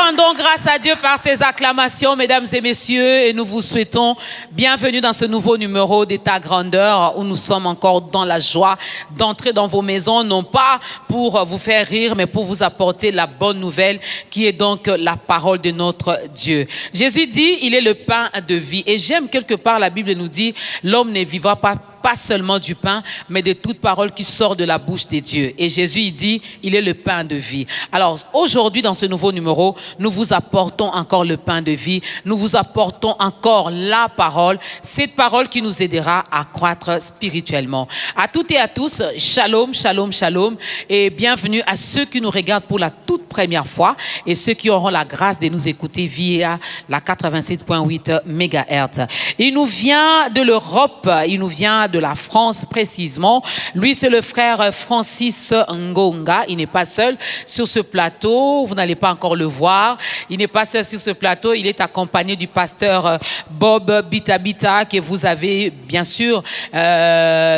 Rendons grâce à Dieu par ses acclamations, mesdames et messieurs, et nous vous souhaitons bienvenue dans ce nouveau numéro d'État Grandeur où nous sommes encore dans la joie d'entrer dans vos maisons, non pas pour vous faire rire, mais pour vous apporter la bonne nouvelle qui est donc la parole de notre Dieu. Jésus dit, il est le pain de vie. Et j'aime quelque part, la Bible nous dit, l'homme ne vivra pas seulement du pain, mais de toute parole qui sort de la bouche des dieux. Et Jésus, il dit, il est le pain de vie. Alors, aujourd'hui, dans ce nouveau numéro, nous vous apportons encore le pain de vie. Nous vous apportons encore la parole, cette parole qui nous aidera à croître spirituellement. À toutes et à tous, shalom, shalom, shalom, et bienvenue à ceux qui nous regardent pour la toute première fois et ceux qui auront la grâce de nous écouter via la 87.8 MHz. Il nous vient de l'Europe, il nous vient de la France précisément. Lui, c'est le frère Francis Ngonga. Il n'est pas seul sur ce plateau. Vous n'allez pas encore le voir. Il n'est pas seul sur ce plateau. Il est accompagné du pasteur Bob Bitabita que vous avez bien sûr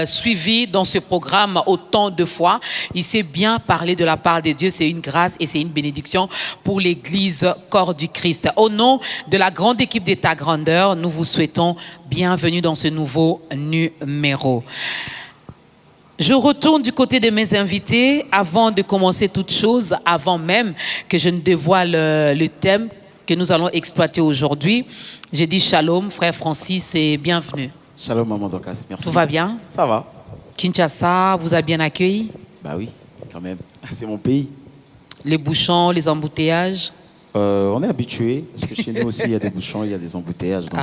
suivi dans ce programme autant de fois. Il sait bien parler de la part de Dieu. C'est une grâce et c'est une bénédiction pour l'Église corps du Christ. Au nom de la grande équipe d'État Grandeur, nous vous souhaitons bienvenue dans ce nouveau numéro. Je retourne du côté de mes invités avant de commencer toute chose, avant même que je ne dévoile le thème que nous allons exploiter aujourd'hui. J'ai dit shalom, frère Francis, et bienvenue. Shalom, maman Dorcas, merci. Tout va bien? Ça va. Kinshasa vous a bien accueilli? Bah oui, quand même. C'est mon pays. Les bouchons, les embouteillages? On est habitué, parce que chez nous aussi, il y a des bouchons, il y a des embouteillages. Donc,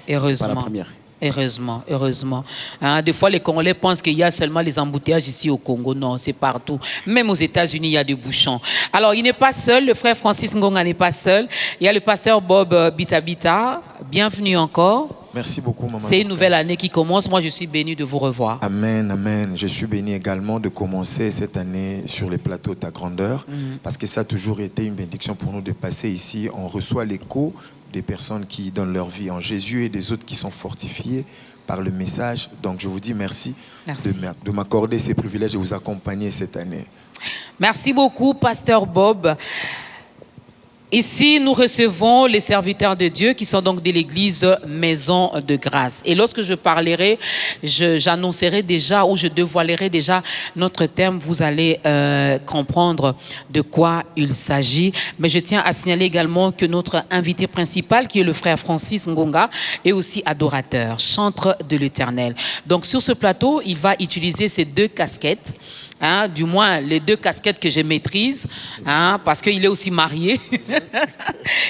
heureusement. c'est pas la première. Heureusement, heureusement. Hein, des fois, les Congolais pensent qu'il y a seulement les embouteillages ici au Congo. Non, c'est partout. Même aux États-Unis, il y a des bouchons. Alors, il n'est pas seul. Le frère Francis Ngonga n'est pas seul. Il y a le pasteur Bob Bitabita. Bienvenue encore. Merci beaucoup, maman. C'est une nouvelle année qui commence. Moi, je suis béni de vous revoir. Amen, amen. Je suis béni également de commencer cette année sur les plateaux de ta grandeur, parce que ça a toujours été une bénédiction pour nous de passer ici. On reçoit l'écho des personnes qui donnent leur vie en Jésus et des autres qui sont fortifiés par le message. Donc, je vous dis merci. De m'accorder ces privilèges et vous accompagner cette année. Merci beaucoup, pasteur Bob. Ici, nous recevons les serviteurs de Dieu qui sont donc de l'église Maison de Grâce. Et lorsque je parlerai, j'annoncerai déjà ou je dévoilerai déjà notre thème. Vous allez comprendre de quoi il s'agit. Mais je tiens à signaler également que notre invité principal, qui est le frère Francis Ngonga, est aussi adorateur, chantre de l'Éternel. Donc sur ce plateau, il va utiliser ces deux casquettes. Hein, du moins les deux casquettes que je maîtrise, hein, parce qu'il est aussi marié.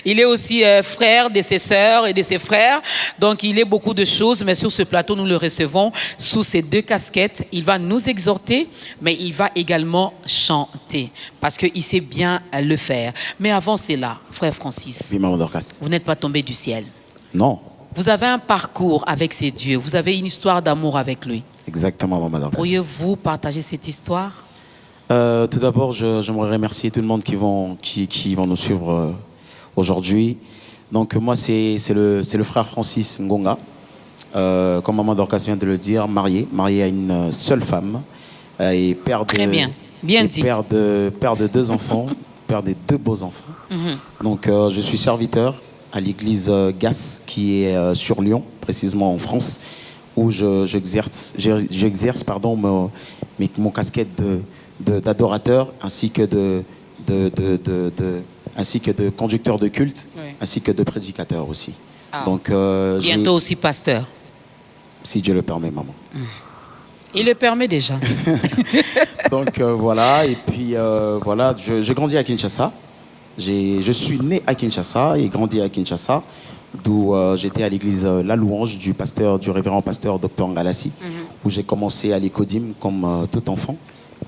Il est aussi frère de ses sœurs et de ses frères. Donc il est beaucoup de choses, mais sur ce plateau, nous le recevons sous ces deux casquettes. Il va nous exhorter, mais il va également chanter, parce qu'il sait bien le faire. Mais avant cela, frère Francis, Oui, maman Dorcas. vous n'êtes pas tombé du ciel. Non. Vous avez un parcours avec ces dieux. Vous avez une histoire d'amour avec lui. Exactement, maman Dorcas. Pourriez-vous partager cette histoire? Tout d'abord, j'aimerais remercier tout le monde qui vont nous suivre aujourd'hui. Donc, moi, c'est le frère Francis Ngonga. Comme maman Dorcas vient de le dire, marié à une seule femme. Et père de, Très bien. Bien dit. Père de deux enfants, père de deux beaux enfants. Donc, je suis serviteur à l'église GAS qui est sur Lyon, précisément en France, où j'exerce mon casquette d'adorateur ainsi que de conducteur de culte, oui, ainsi que de prédicateur aussi. Donc, bientôt aussi pasteur. Si Dieu le permet, maman. Il le permet déjà. Donc voilà, et puis voilà, je grandis à Kinshasa. Je suis né à Kinshasa et grandi à Kinshasa, d'où j'étais à l'église La Louange du révérend pasteur Dr Ngalassi, où j'ai commencé à l'Écodim comme tout enfant.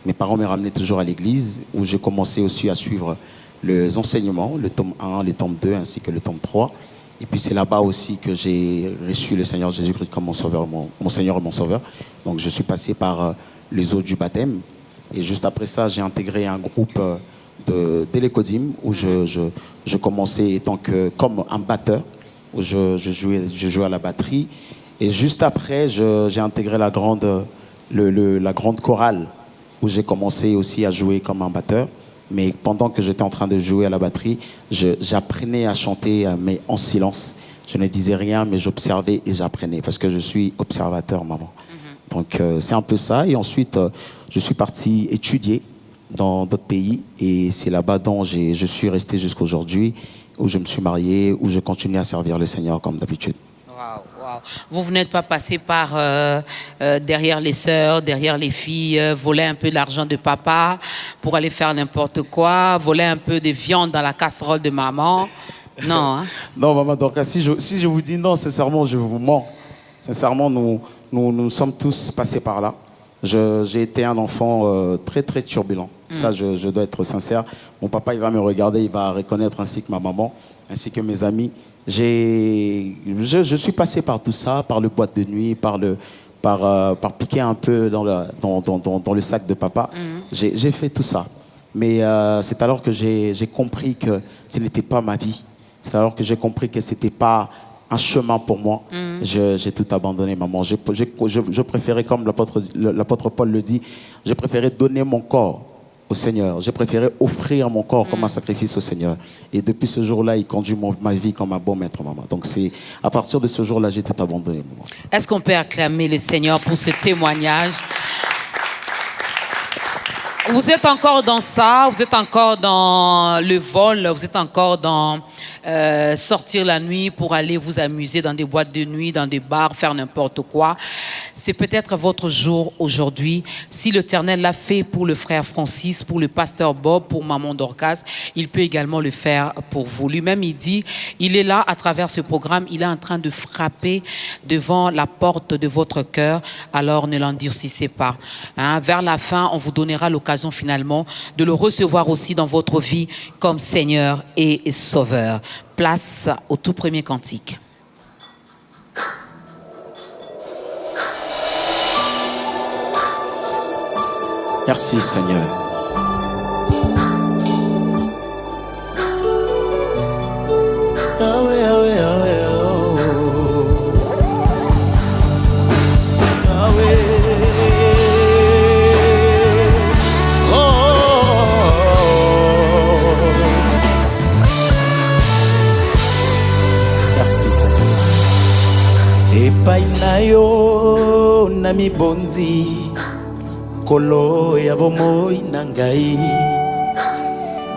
Mes parents me ramenaient toujours à l'église, où j'ai commencé aussi à suivre les enseignements, le tome 1, le tome 2, ainsi que le tome 3. Et puis c'est là-bas aussi que j'ai reçu le Seigneur Jésus-Christ comme mon sauveur, mon Seigneur et mon sauveur. Donc je suis passé par les eaux du baptême. Et juste après ça, j'ai intégré un groupe de l'Écodim, où je commençais comme un batteur, où je jouais à la batterie. Et juste après, j'ai intégré la grande chorale, où j'ai commencé aussi à jouer comme un batteur. Mais pendant que j'étais en train de jouer à la batterie, j'apprenais à chanter, mais en silence. Je ne disais rien, mais j'observais et j'apprenais parce que je suis observateur, maman. Donc c'est un peu ça. Et ensuite, je suis parti étudier dans d'autres pays. Et c'est là-bas dont je suis resté jusqu'à aujourd'hui, où je me suis marié, où je continue à servir le Seigneur comme d'habitude. Wow. Vous n'êtes pas passé par derrière les sœurs, derrière les filles, voler un peu l'argent de papa pour aller faire n'importe quoi, voler un peu de viande dans la casserole de maman. Non, hein? Non, maman, donc si je vous dis non, sincèrement, je vous mens. Sincèrement, nous sommes tous passés par là. J'ai été un enfant très, très turbulent. Ça, je dois être sincère. Mon papa, il va me regarder, il va reconnaître ainsi que ma maman, ainsi que mes amis. Je suis passé par tout ça, par le boîte de nuit, par piquer un peu dans le sac de papa. J'ai fait tout ça. Mais c'est alors que j'ai compris que ce n'était pas ma vie. C'est alors que j'ai compris que ce n'était pas un chemin pour moi. J'ai tout abandonné, maman. Je préférais, comme l'apôtre Paul le dit, je préférais donner mon corps au Seigneur. J'ai préféré offrir mon corps comme un sacrifice au Seigneur. Et depuis ce jour-là, il conduit ma vie comme un bon maître, maman. Donc c'est à partir de ce jour-là, j'ai tout abandonné, maman. Est-ce qu'on peut acclamer le Seigneur pour ce témoignage? Vous êtes encore dans ça, vous êtes encore dans le vol, vous êtes encore dans sortir la nuit pour aller vous amuser dans des boîtes de nuit, dans des bars, faire n'importe quoi. C'est peut-être votre jour aujourd'hui. Si l'Éternel l'a fait pour le frère Francis, pour le pasteur Bob, pour maman Dorcas, il peut également le faire pour vous. Lui-même, il dit, il est là à travers ce programme, il est en train de frapper devant la porte de votre cœur, alors ne l'endurcissez pas. Hein? Vers la fin, on vous donnera l'occasion finalement de le recevoir aussi dans votre vie comme Seigneur et Sauveur. Place au tout premier cantique. Merci Seigneur. Yahweh, Yahweh, Yahweh, oh. Yahweh. Epai na yo na mibonzi kolo ya bomoi na ngai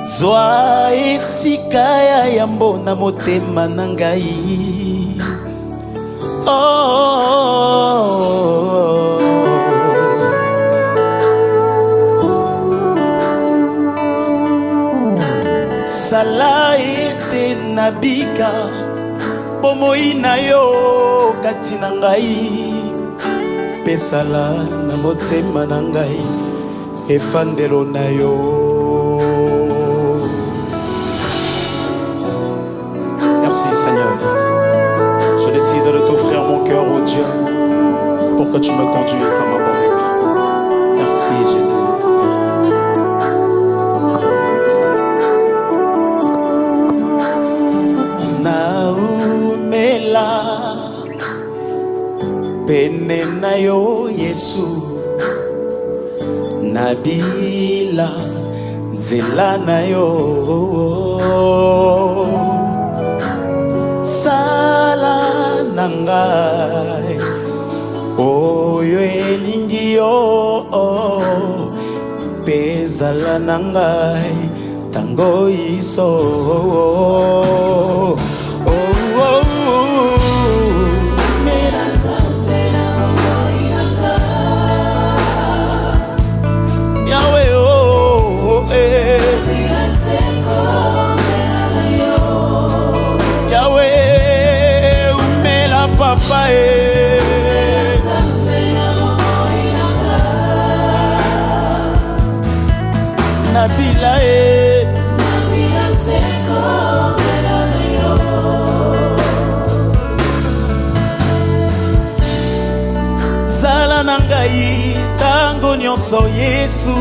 zwa esika ya yambo na motema na ngai sala ete nabika bomoi na yo kati na ngai pesala na motema na ngai efandelo na yo. Merci Seigneur. Je décide de t'offrir mon cœur, oh Dieu, pour que tu me conduises comme un bon maître. Merci Jésus. Pene na yo Yesu nabila nzela na yo sala na ngai oyo elingi yo pezala na ngai tango iso Nabila seko yo sala na ngai tango nyonso Yesu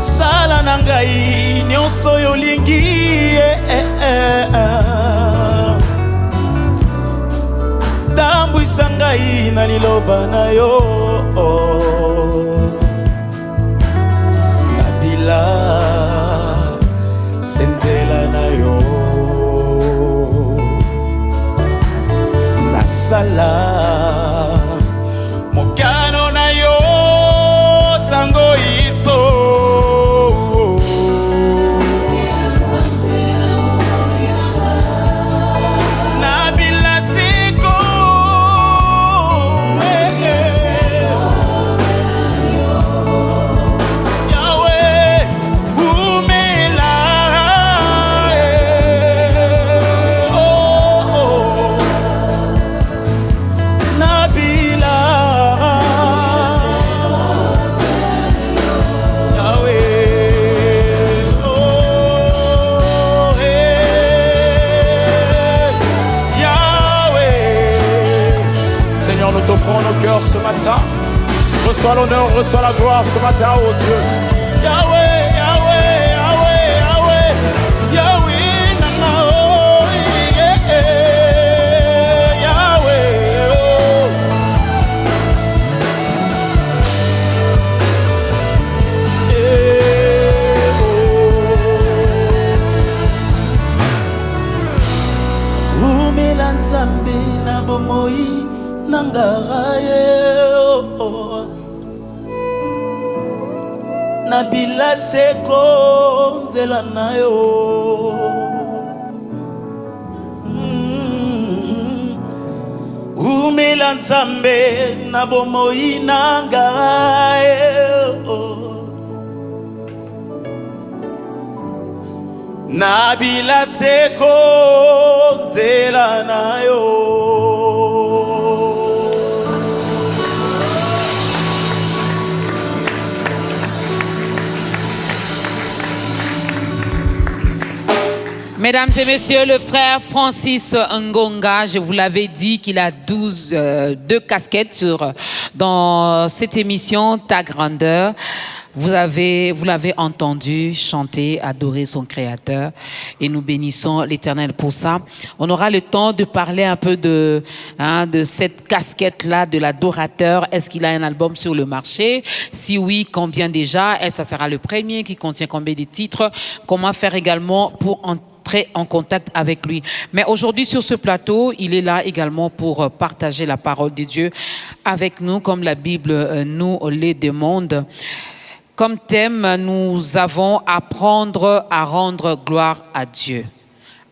sala na ngai nyonso yolingi tambwisa ngai na liloba na yo nzela na yo nasala mokano na yo tango iso nabila siko Yahweh umela Nabila Seigneur, nous t'offrons nos cœurs ce matin. Reçois l'honneur, reçois la gloire ce matin, oh Dieu. Yahweh, Yahweh, Yahweh, Yahweh, Yahweh, nana, oh, yeah, Yahweh, oh. Umela nzambe na bomoi nangaraye nabila seko nzela na yo umela nzambe na bomoi nangaraye nabila seko nzela na yo. Mesdames et messieurs, le frère Francis Ngonga, je vous l'avais dit qu'il a deux casquettes dans cette émission Ta Grandeur. Vous l'avez entendu chanter, adorer son Créateur et nous bénissons l'Éternel pour ça. On aura le temps de parler un peu de cette casquette-là de l'adorateur. Est-ce qu'il a un album sur le marché? Si oui, combien déjà? Est-ce que ça sera le premier qui contient combien de titres? Comment faire également pour entrer en contact avec lui. Mais aujourd'hui sur ce plateau, il est là également pour partager la parole de Dieu avec nous, comme la Bible nous les demande. Comme thème, nous avons apprendre à rendre gloire à Dieu.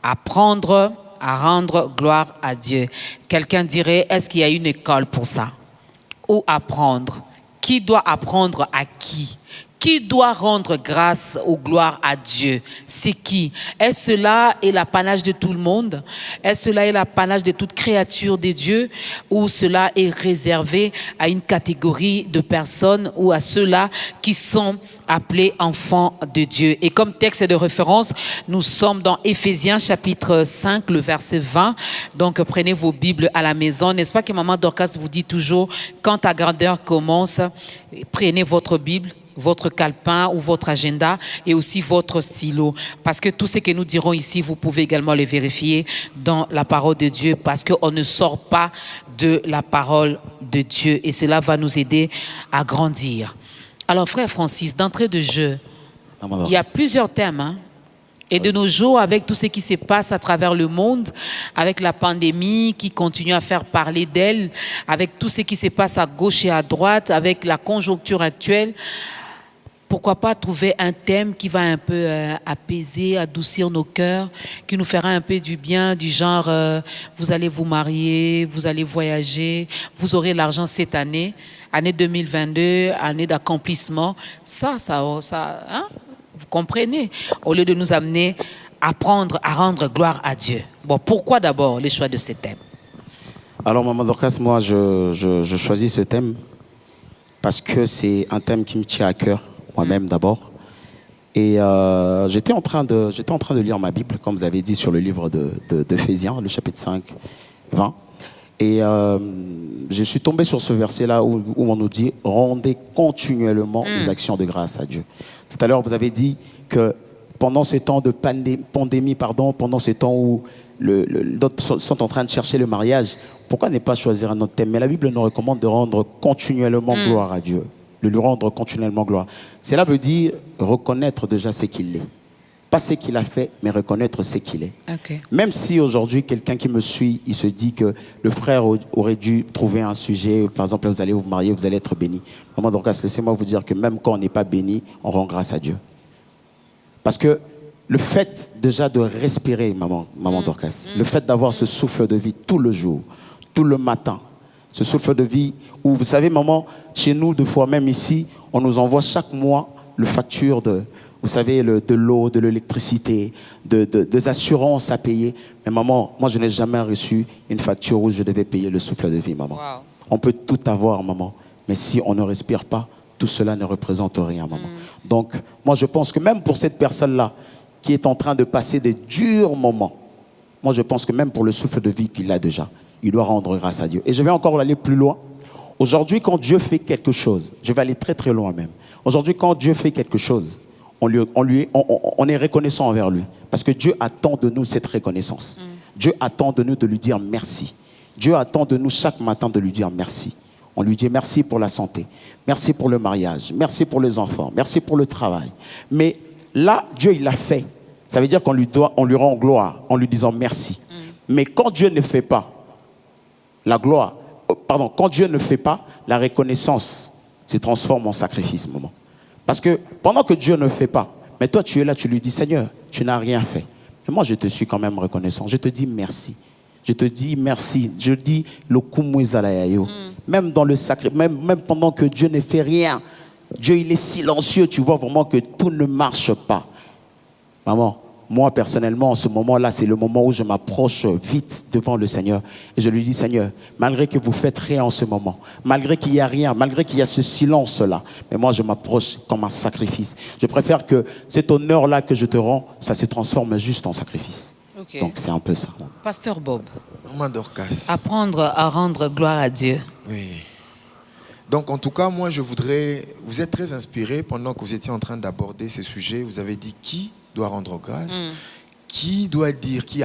Apprendre à rendre gloire à Dieu. Quelqu'un dirait, est-ce qu'il y a une école pour ça? Où apprendre? Qui doit apprendre à qui? Qui doit rendre grâce ou gloire à Dieu? C'est qui? Est-ce cela est l'apanage de tout le monde? Est-ce cela est l'apanage de toute créature de Dieu? Ou cela est réservé à une catégorie de personnes ou à ceux-là qui sont appelés enfants de Dieu? Et comme texte de référence, nous sommes dans Éphésiens chapitre 5, le verset 20. Donc prenez vos Bibles à la maison. N'est-ce pas que Maman Dorcas vous dit toujours, quand Ta Grandeur commence, prenez votre Bible, votre calepin ou votre agenda et aussi votre stylo. Parce que tout ce que nous dirons ici, vous pouvez également le vérifier dans la parole de Dieu parce qu'on ne sort pas de la parole de Dieu et cela va nous aider à grandir. Alors, frère Francis, d'entrée de jeu, il y a plusieurs thèmes, hein? Et de nos jours, avec tout ce qui se passe à travers le monde, avec la pandémie qui continue à faire parler d'elle, avec tout ce qui se passe à gauche et à droite, avec la conjoncture actuelle, pourquoi pas trouver un thème qui va un peu apaiser, adoucir nos cœurs, qui nous fera un peu du bien, du genre vous allez vous marier, vous allez voyager, vous aurez l'argent cette année 2022, année d'accomplissement. Ça, hein? Vous comprenez? Au lieu de nous amener à apprendre à rendre gloire à Dieu. Bon, pourquoi d'abord le choix de ce thème? Alors, Maman Dorcas, moi, je choisis ce thème parce que c'est un thème qui me tient à cœur, moi-même d'abord. Et j'étais en train de lire ma Bible, comme vous avez dit, sur le livre d'Éphésiens, le chapitre 5, 20. Et je suis tombé sur ce verset-là où on nous dit « Rendez continuellement les actions de grâce à Dieu ». Tout à l'heure, vous avez dit que pendant ces temps de pandémie, pendant ces temps où d'autres sont en train de chercher le mariage, pourquoi ne pas choisir un autre thème? Mais la Bible nous recommande de rendre continuellement gloire à Dieu, de lui rendre continuellement gloire. Cela veut dire reconnaître déjà ce qu'il est. Pas ce qu'il a fait, mais reconnaître ce qu'il est. Ok. Même si aujourd'hui, quelqu'un qui me suit, il se dit que le frère aurait dû trouver un sujet, par exemple, vous allez vous marier, vous allez être béni. Maman Dorcas, laissez-moi vous dire que même quand on n'est pas béni, on rend grâce à Dieu. Parce que le fait déjà de respirer, maman Dorcas, le fait d'avoir ce souffle de vie tout le jour, tout le matin, ce souffle de vie où, vous savez, maman, chez nous, deux fois même ici, on nous envoie chaque mois le facture de, vous savez, de l'eau, de l'électricité, des assurances à payer. Mais maman, moi, je n'ai jamais reçu une facture où je devais payer le souffle de vie, maman. Wow. On peut tout avoir, maman. Mais si on ne respire pas, tout cela ne représente rien, maman. Donc, moi, je pense que même pour cette personne-là, qui est en train de passer des durs moments, moi, je pense que même pour le souffle de vie qu'il a déjà, il doit rendre grâce à Dieu. Et je vais encore aller plus loin. Aujourd'hui, quand Dieu fait quelque chose, je vais aller très, très loin même. Aujourd'hui, quand Dieu fait quelque chose, on est reconnaissant envers lui. Parce que Dieu attend de nous cette reconnaissance. Dieu attend de nous de lui dire merci. Dieu attend de nous chaque matin de lui dire merci. On lui dit merci pour la santé, merci pour le mariage, merci pour les enfants, merci pour le travail. Mais là, Dieu, il l'a fait. Ça veut dire qu'on lui rend gloire en lui disant merci. Mais quand Dieu ne fait pas la gloire, quand Dieu ne fait pas, la reconnaissance se transforme en sacrifice, maman. Parce que pendant que Dieu ne fait pas, mais toi tu es là, tu lui dis Seigneur, tu n'as rien fait. Mais moi je te suis quand même reconnaissant. Je te dis merci. Je te dis merci. Je dis le kumwezalayayo. Même dans le sacrifice, même pendant que Dieu ne fait rien, Dieu il est silencieux, tu vois vraiment que tout ne marche pas. Maman, moi personnellement, en ce moment-là, c'est le moment où je m'approche vite devant le Seigneur et je lui dis Seigneur, malgré que vous faites rien en ce moment, malgré qu'il n'y a rien, malgré qu'il y a ce silence-là, mais moi je m'approche comme un sacrifice. Je préfère que cet honneur-là que je te rends, ça se transforme juste en sacrifice. Ok. Donc c'est un peu ça. Pasteur Bob, Maman Dorcas. apprendre à rendre gloire à Dieu. Oui. Donc, en tout cas, moi, je voudrais... Vous êtes très inspiré pendant que vous étiez en train d'aborder ces sujets. Vous avez dit qui doit rendre grâce, qui doit dire, qui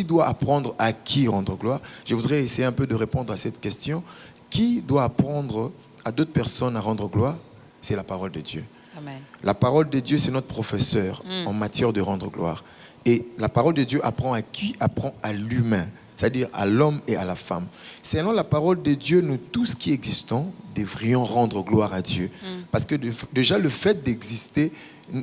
doit apprendre à qui rendre gloire. Je voudrais essayer un peu de répondre à cette question. Qui doit apprendre à d'autres personnes à rendre gloire? C'est la parole de Dieu. Amen. La parole de Dieu, c'est notre professeur en matière de rendre gloire. Et la parole de Dieu apprend à qui? Apprend à l'humain, c'est-à-dire à l'homme et à la femme. Selon la parole de Dieu, nous tous qui existons devrions rendre gloire à Dieu. Parce que déjà le fait d'exister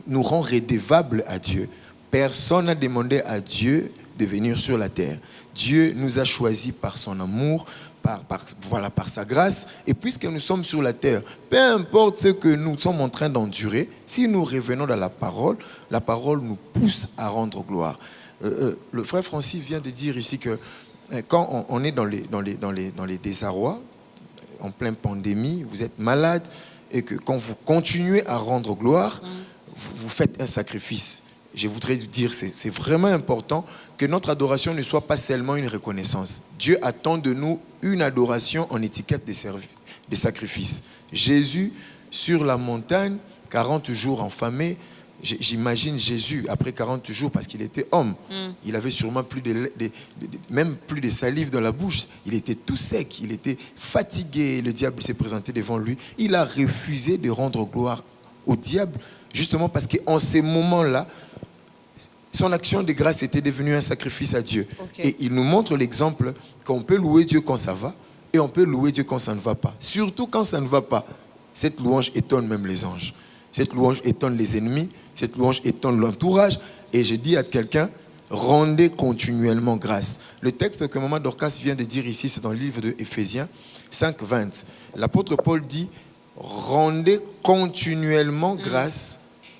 nous rend redevables à Dieu. Personne n'a demandé à Dieu de venir sur la terre. Dieu nous a choisis par son amour, par sa grâce. Et puisque nous sommes sur la terre, peu importe ce que nous sommes en train d'endurer, si nous revenons dans la parole nous pousse à rendre gloire. Le frère Francis vient de dire ici que quand on est dans les désarrois, en pleine pandémie, vous êtes malade, et que quand vous continuez à rendre gloire, vous faites un sacrifice. Je voudrais dire, c'est vraiment important que notre adoration ne soit pas seulement une reconnaissance. Dieu attend de nous une adoration en étiquette des sacrifices. Jésus, sur la montagne, 40 jours affamé, j'imagine Jésus, après 40 jours, parce qu'il était homme, il avait sûrement même plus de salive dans la bouche. Il était tout sec, il était fatigué. Le diable s'est présenté devant lui. Il a refusé de rendre gloire au diable, justement parce qu'en ces moments-là, son action de grâce était devenue un sacrifice à Dieu. Okay. Et il nous montre l'exemple qu'on peut louer Dieu quand ça va et on peut louer Dieu quand ça ne va pas. Surtout quand ça ne va pas. Cette louange étonne même les anges. Cette louange étonne les ennemis. Cette louange étonne l'entourage. Et je dis à quelqu'un, rendez continuellement grâce. Le texte que Maman Dorcas vient de dire ici, c'est dans le livre de Éphésiens 5, 20. L'apôtre Paul dit, rendez continuellement grâce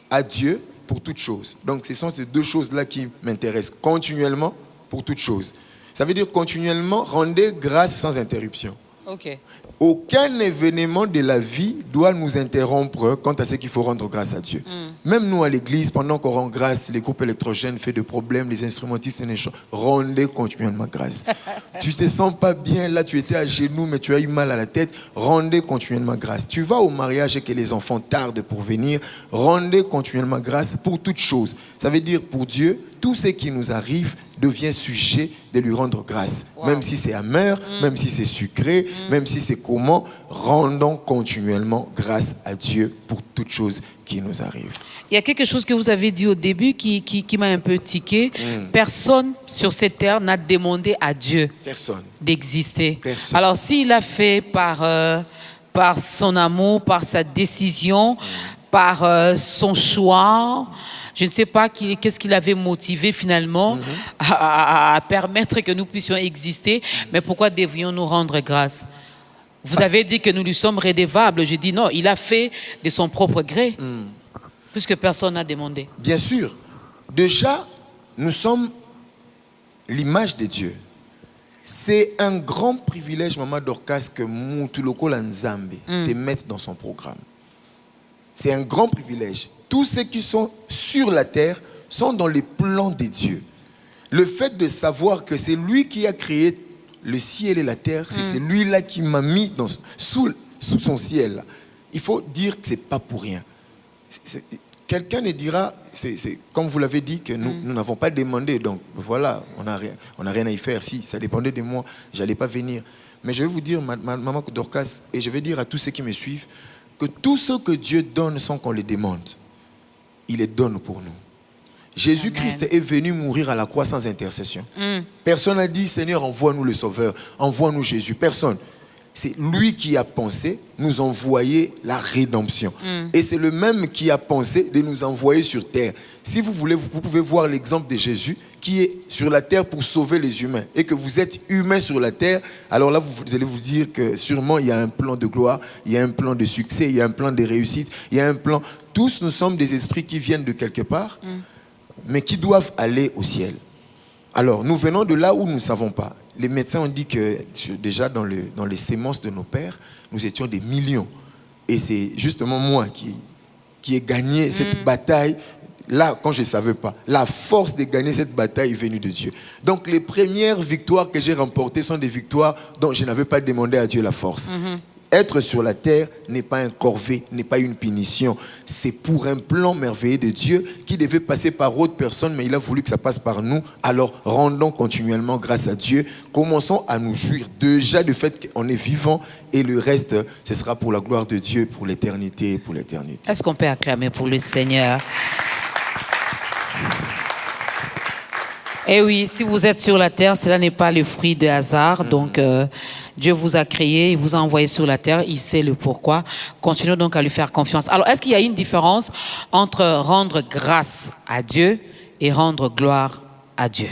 à Dieu pour toutes choses. Donc, ce sont ces deux choses-là qui m'intéressent. Continuellement, pour toutes choses. Ça veut dire continuellement, rendez grâce sans interruption. Okay. Aucun événement de la vie doit nous interrompre quant à ce qu'il faut rendre grâce à Dieu. Même nous à l'église, pendant qu'on rend grâce, les groupes électrogènes font des problèmes, les instrumentistes et les chants, rendez continuellement grâce. Tu te sens pas bien, là tu étais à genoux mais tu as eu mal à la tête, rendez continuellement grâce. Tu vas au mariage et que les enfants tardent pour venir, rendez continuellement grâce pour toutes choses. Ça veut dire pour Dieu, tout ce qui nous arrive devient sujet de lui rendre grâce. Même si c'est amer, même si c'est sucré, même si c'est comment, rendons continuellement grâce à Dieu pour toutes choses qui nous arrivent. Il y a quelque chose que vous avez dit au début qui m'a un peu tiqué. Personne sur cette terre n'a demandé à Dieu d'exister. Personne. Alors s'il a fait par son amour, par sa décision, par son choix, je ne sais pas qu'est-ce qui l'avait motivé finalement à permettre que nous puissions exister, mais pourquoi devrions-nous rendre grâce? Vous avez dit que nous lui sommes redevables. Je dis non, il a fait de son propre gré, puisque personne n'a demandé. Bien sûr. Déjà, nous sommes l'image de Dieu. C'est un grand privilège, Maman Dorcas, que Moutuloko Lanzambe te mette dans son programme. C'est un grand privilège. Tous ceux qui sont sur la terre sont dans les plans de Dieu. Le fait de savoir que c'est lui qui a créé le ciel et la terre, c'est lui-là qui m'a mis sous son ciel. Il faut dire que ce n'est pas pour rien. Quelqu'un ne dira, comme vous l'avez dit, que nous n'avons pas demandé. Donc voilà, on n'a rien à y faire. Si ça dépendait de moi, je n'allais pas venir. Mais je vais vous dire, Maman Dorcas, et je vais dire à tous ceux qui me suivent, que tout ce que Dieu donne sans qu'on le demande, il les donne pour nous. Jésus-Christ est venu mourir à la croix sans intercession. Personne n'a dit, Seigneur, envoie-nous le Sauveur, envoie-nous Jésus. Personne. C'est lui qui a pensé nous envoyer la rédemption. Et c'est le même qui a pensé de nous envoyer sur terre. Si vous voulez, vous pouvez voir l'exemple de Jésus qui est sur la terre pour sauver les humains. Et que vous êtes humain sur la terre, alors là, vous allez vous dire que sûrement il y a un plan de gloire, il y a un plan de succès, il y a un plan de réussite, il y a un plan. Tous nous sommes des esprits qui viennent de quelque part, mais qui doivent aller au ciel. Alors, nous venons de là où nous ne savons pas. Les médecins ont dit que déjà dans les sémences de nos pères, nous étions des millions. Et c'est justement moi qui ai gagné cette bataille. Là, quand je ne savais pas, la force de gagner cette bataille est venue de Dieu. Donc, les premières victoires que j'ai remportées sont des victoires dont je n'avais pas demandé à Dieu la force. Être sur la terre n'est pas un corvée, n'est pas une punition. C'est pour un plan merveilleux de Dieu qui devait passer par autre personne, mais il a voulu que ça passe par nous. Alors, rendons continuellement grâce à Dieu. Commençons à nous jouir déjà du fait qu'on est vivant et le reste, ce sera pour la gloire de Dieu, pour l'éternité, pour l'éternité. Est-ce qu'on peut acclamer pour le Seigneur? Eh oui, si vous êtes sur la terre, cela n'est pas le fruit de hasard. Donc, Dieu vous a créé, il vous a envoyé sur la terre, il sait le pourquoi. Continuons donc à lui faire confiance. Alors, est-ce qu'il y a une différence entre rendre grâce à Dieu et rendre gloire à Dieu?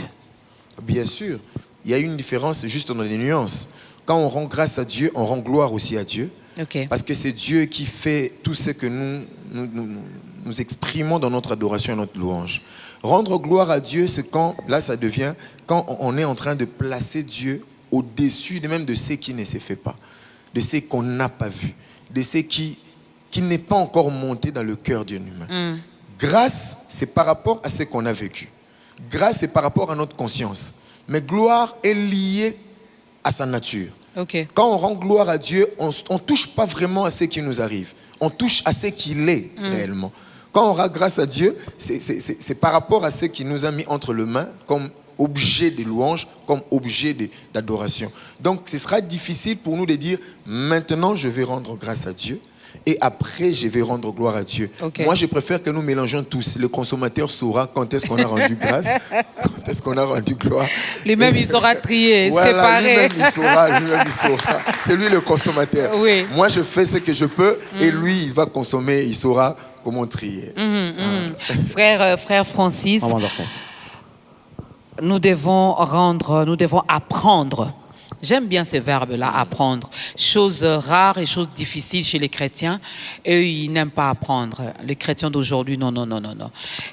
Bien sûr, il y a une différence juste dans les nuances. Quand on rend grâce à Dieu, on rend gloire aussi à Dieu. Okay. Parce que c'est Dieu qui fait tout ce que nous exprimons dans notre adoration et notre louange. Rendre gloire à Dieu, c'est quand on est en train de placer Dieu au-dessus même de ce qui ne se fait pas, de ce qu'on n'a pas vu, de ce qui n'est pas encore monté dans le cœur d'un humain. Grâce, c'est par rapport à ce qu'on a vécu. Grâce, c'est par rapport à notre conscience. Mais gloire est liée à sa nature. Okay. Quand on rend gloire à Dieu, on ne touche pas vraiment à ce qui nous arrive. On touche à ce qu'il est réellement. Quand on rend grâce à Dieu, c'est par rapport à ce qu'il nous a mis entre les mains comme objet de louange, comme objet d'adoration. Donc, ce sera difficile pour nous de dire, maintenant, je vais rendre grâce à Dieu. Et après, je vais rendre gloire à Dieu. Okay. Moi, je préfère que nous mélangeons tous. Le consommateur saura quand est-ce qu'on a rendu grâce, quand est-ce qu'on a rendu gloire. Lui-même, il saura trier, voilà, séparer. Lui-même, il saura. C'est lui le consommateur. Oui. Moi, je fais ce que je peux et lui, il va consommer, il saura comment trier. Frère Francis, nous devons apprendre. J'aime bien ce verbe-là, apprendre. Choses rares et choses difficiles chez les chrétiens. Eux, ils n'aiment pas apprendre. Les chrétiens d'aujourd'hui, non.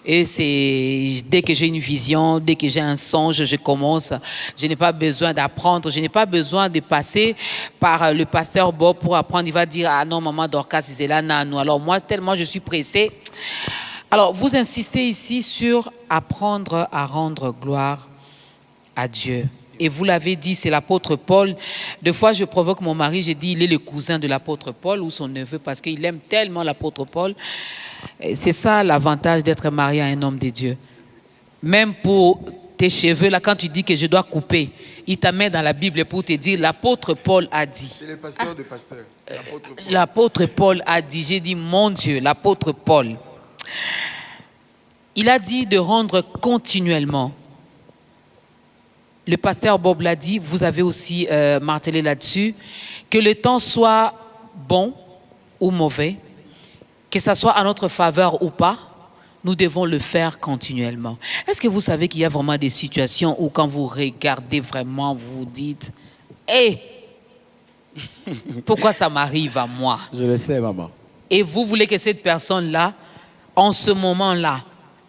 Et c'est dès que j'ai une vision, dès que j'ai un songe, je commence. Je n'ai pas besoin d'apprendre. Je n'ai pas besoin de passer par le pasteur Bob pour apprendre. Il va dire, ah non, Maman Dorcas, c'est là, non. Alors moi, tellement je suis pressée. Alors, vous insistez ici sur apprendre à rendre gloire à Dieu. Et vous l'avez dit, c'est l'apôtre Paul. Des fois, je provoque mon mari, je dis, il est le cousin de l'apôtre Paul ou son neveu parce qu'il aime tellement l'apôtre Paul. Et c'est ça l'avantage d'être marié à un homme de Dieu. Même pour tes cheveux, là, quand tu dis que je dois couper, il t'amène dans la Bible pour te dire, l'apôtre Paul a dit. C'est le pasteur de pasteur. L'apôtre Paul a dit, j'ai dit, mon Dieu, l'apôtre Paul. Il a dit de rendre continuellement. Le pasteur Bob l'a dit, vous avez aussi martelé là-dessus, que le temps soit bon ou mauvais, que ça soit à notre faveur ou pas, nous devons le faire continuellement. Est-ce que vous savez qu'il y a vraiment des situations où quand vous regardez vraiment, vous vous dites, hé, pourquoi ça m'arrive à moi? Je le sais, maman. Et vous voulez que cette personne-là, en ce moment-là,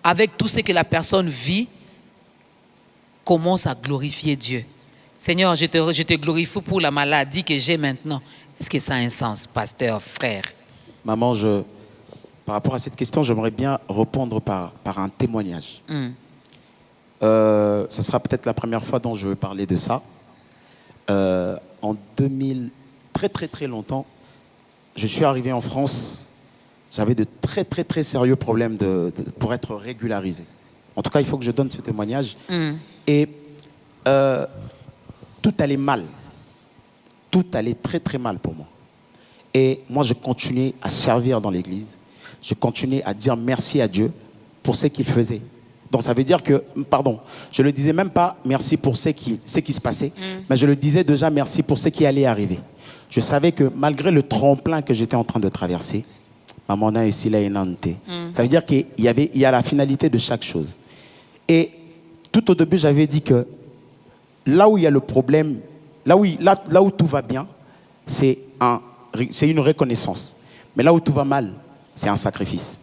avec tout ce que la personne vit, commence à glorifier Dieu. Seigneur, je te glorifie pour la maladie que j'ai maintenant. Est-ce que ça a un sens, pasteur, frère? Maman, par rapport à cette question, j'aimerais bien répondre par un témoignage. Ce sera peut-être la première fois dont je vais parler de ça. En 2000, très longtemps, je suis arrivé en France. J'avais de très sérieux problèmes pour être régularisé. En tout cas, il faut que je donne ce témoignage. Et tout allait mal. Tout allait très mal pour moi. Et moi, je continuais à servir dans l'église. Je continuais à dire merci à Dieu pour ce qu'il faisait. Donc ça veut dire que, pardon, je ne le disais même pas merci pour ce qui se passait, mais je le disais déjà merci pour ce qui allait arriver. Je savais que malgré le tremplin que j'étais en train de traverser, maman a ici là ça veut dire qu'il y a la finalité de chaque chose. Et tout au début, j'avais dit que là où il y a le problème, là où tout va bien, c'est une reconnaissance. Mais là où tout va mal, c'est un sacrifice.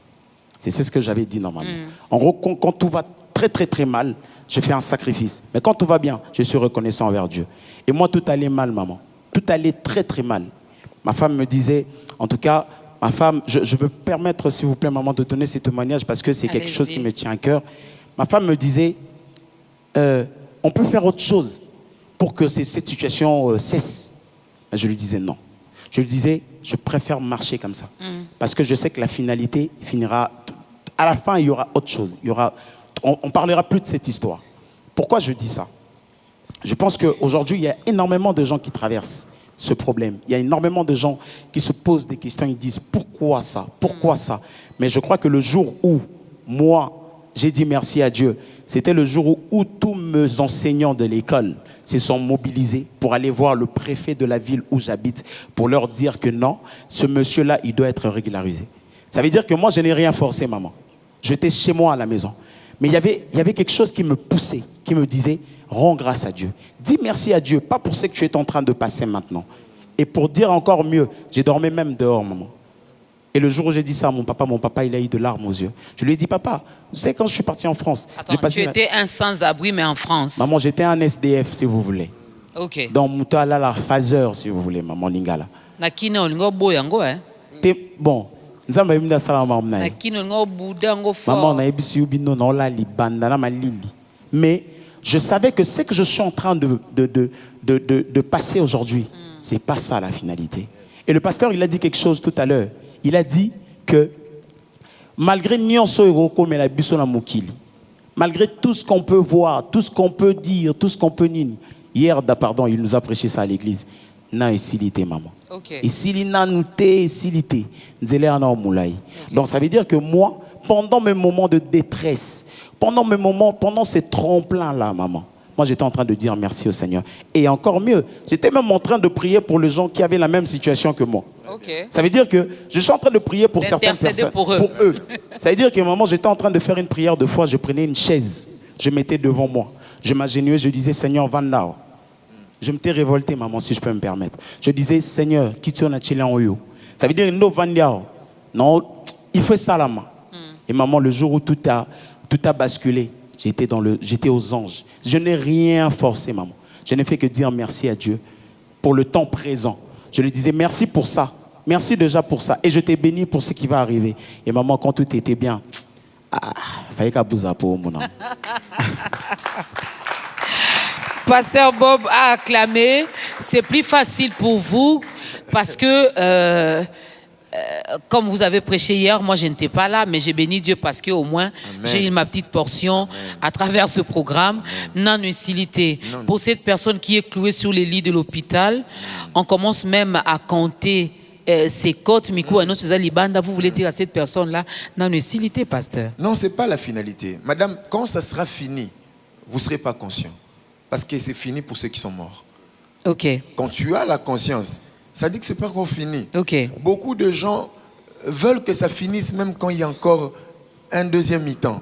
C'est ce que j'avais dit normalement. En gros, quand tout va très mal, je fais un sacrifice. Mais quand tout va bien, je suis reconnaissant envers Dieu. Et moi, tout allait mal, maman. Tout allait très mal. Ma femme me disait, en tout cas, ma femme, je veux permettre, s'il vous plaît, maman, de donner ces témoignages parce que c'est quelque chose qui me tient à cœur. Ma femme me disait, on peut faire autre chose pour que cette situation cesse. Mais je lui disais non. Je lui disais, je préfère marcher comme ça. Parce que je sais que la finalité finira... À la fin, il y aura autre chose. On ne parlera plus de cette histoire. Pourquoi je dis ça? Je pense qu'aujourd'hui, il y a énormément de gens qui traversent ce problème. Il y a énormément de gens qui se posent des questions. Ils disent, pourquoi ça? Pourquoi ça? Mais je crois que le jour où, moi, j'ai dit merci à Dieu, c'était le jour où tous mes enseignants de l'école se sont mobilisés pour aller voir le préfet de la ville où j'habite pour leur dire que non, ce monsieur-là, il doit être régularisé. Ça veut dire que moi, je n'ai rien forcé, maman. J'étais chez moi à la maison. Mais il y avait quelque chose qui me poussait, qui me disait, rends grâce à Dieu. Dis merci à Dieu, pas pour ce que tu es en train de passer maintenant. Et pour dire encore mieux, j'ai dormi même dehors, maman. Et le jour où j'ai dit ça à mon papa, il a eu de larmes aux yeux. Je lui ai dit, papa, vous savez, quand je suis parti en France... Attends, tu étais un sans-abri, mais en France. Maman, j'étais un SDF, si vous voulez. Ok. Dans Moutala, la phaseur, si vous voulez, maman Lingala. Na kino olingo boya ngo Bon, nzamba yimda salama na mna. kino olingo buda ngo fort. Maman na ebisi ubino na ola libanda na malili. Mais je savais que ce que je suis en train de passer aujourd'hui, c'est pas ça la finalité. Et le pasteur, il a dit quelque chose tout à l'heure. Il a dit que malgré malgré tout ce qu'on peut voir, tout ce qu'on peut dire, tout ce qu'on peut nier. Hier, pardon, il nous a prêché ça à l'église. Na isilité, maman. Isilina nouté, isilité. Donc ça veut dire que moi, pendant mes moments de détresse, pendant ces tremplins-là, maman, moi, j'étais en train de dire merci au Seigneur. Et encore mieux, j'étais même en train de prier pour les gens qui avaient la même situation que moi. Ça veut dire que je suis en train de prier pour certaines personnes. Pour eux. Ça veut dire qu'à un moment, j'étais en train de faire une prière de foi. Je prenais une chaise, je mettais devant moi. Je m'agenouillais, je disais, Seigneur, Vandao. Je m'étais révolté, maman, si je peux me permettre. Je disais, Seigneur, qui tu as chillé en yo. Ça veut dire, no Vandao. Non, il faut ça là, maman. Et maman, le jour où tout a basculé, j'étais aux anges. Je n'ai rien forcé, maman. Je n'ai fait que dire merci à Dieu pour le temps présent. Je lui disais merci pour ça. Merci déjà pour ça. Et je t'ai béni pour ce qui va arriver. Et maman, quand tout était bien, fallait qu'à bouger pour mon nom. Pasteur Bob a acclamé. C'est plus facile pour vous parce que comme vous avez prêché hier, moi je n'étais pas là, mais j'ai béni Dieu parce qu'au moins j'ai eu ma petite portion à travers ce programme. Non utilité. Pour cette personne qui est clouée sur les lits de l'hôpital, on commence même à compter ses côtes, Mikou, et notre Libanda. Vous voulez dire à cette personne-là, non utilité, pasteur? Non, ce n'est pas la finalité. Madame, quand ça sera fini, vous ne serez pas conscient. Parce que c'est fini pour ceux qui sont morts. Ok. Quand tu as la conscience, ça dit que ce n'est pas encore fini. Ok. Beaucoup de gens veulent que ça finisse même quand il y a encore un deuxième mi-temps.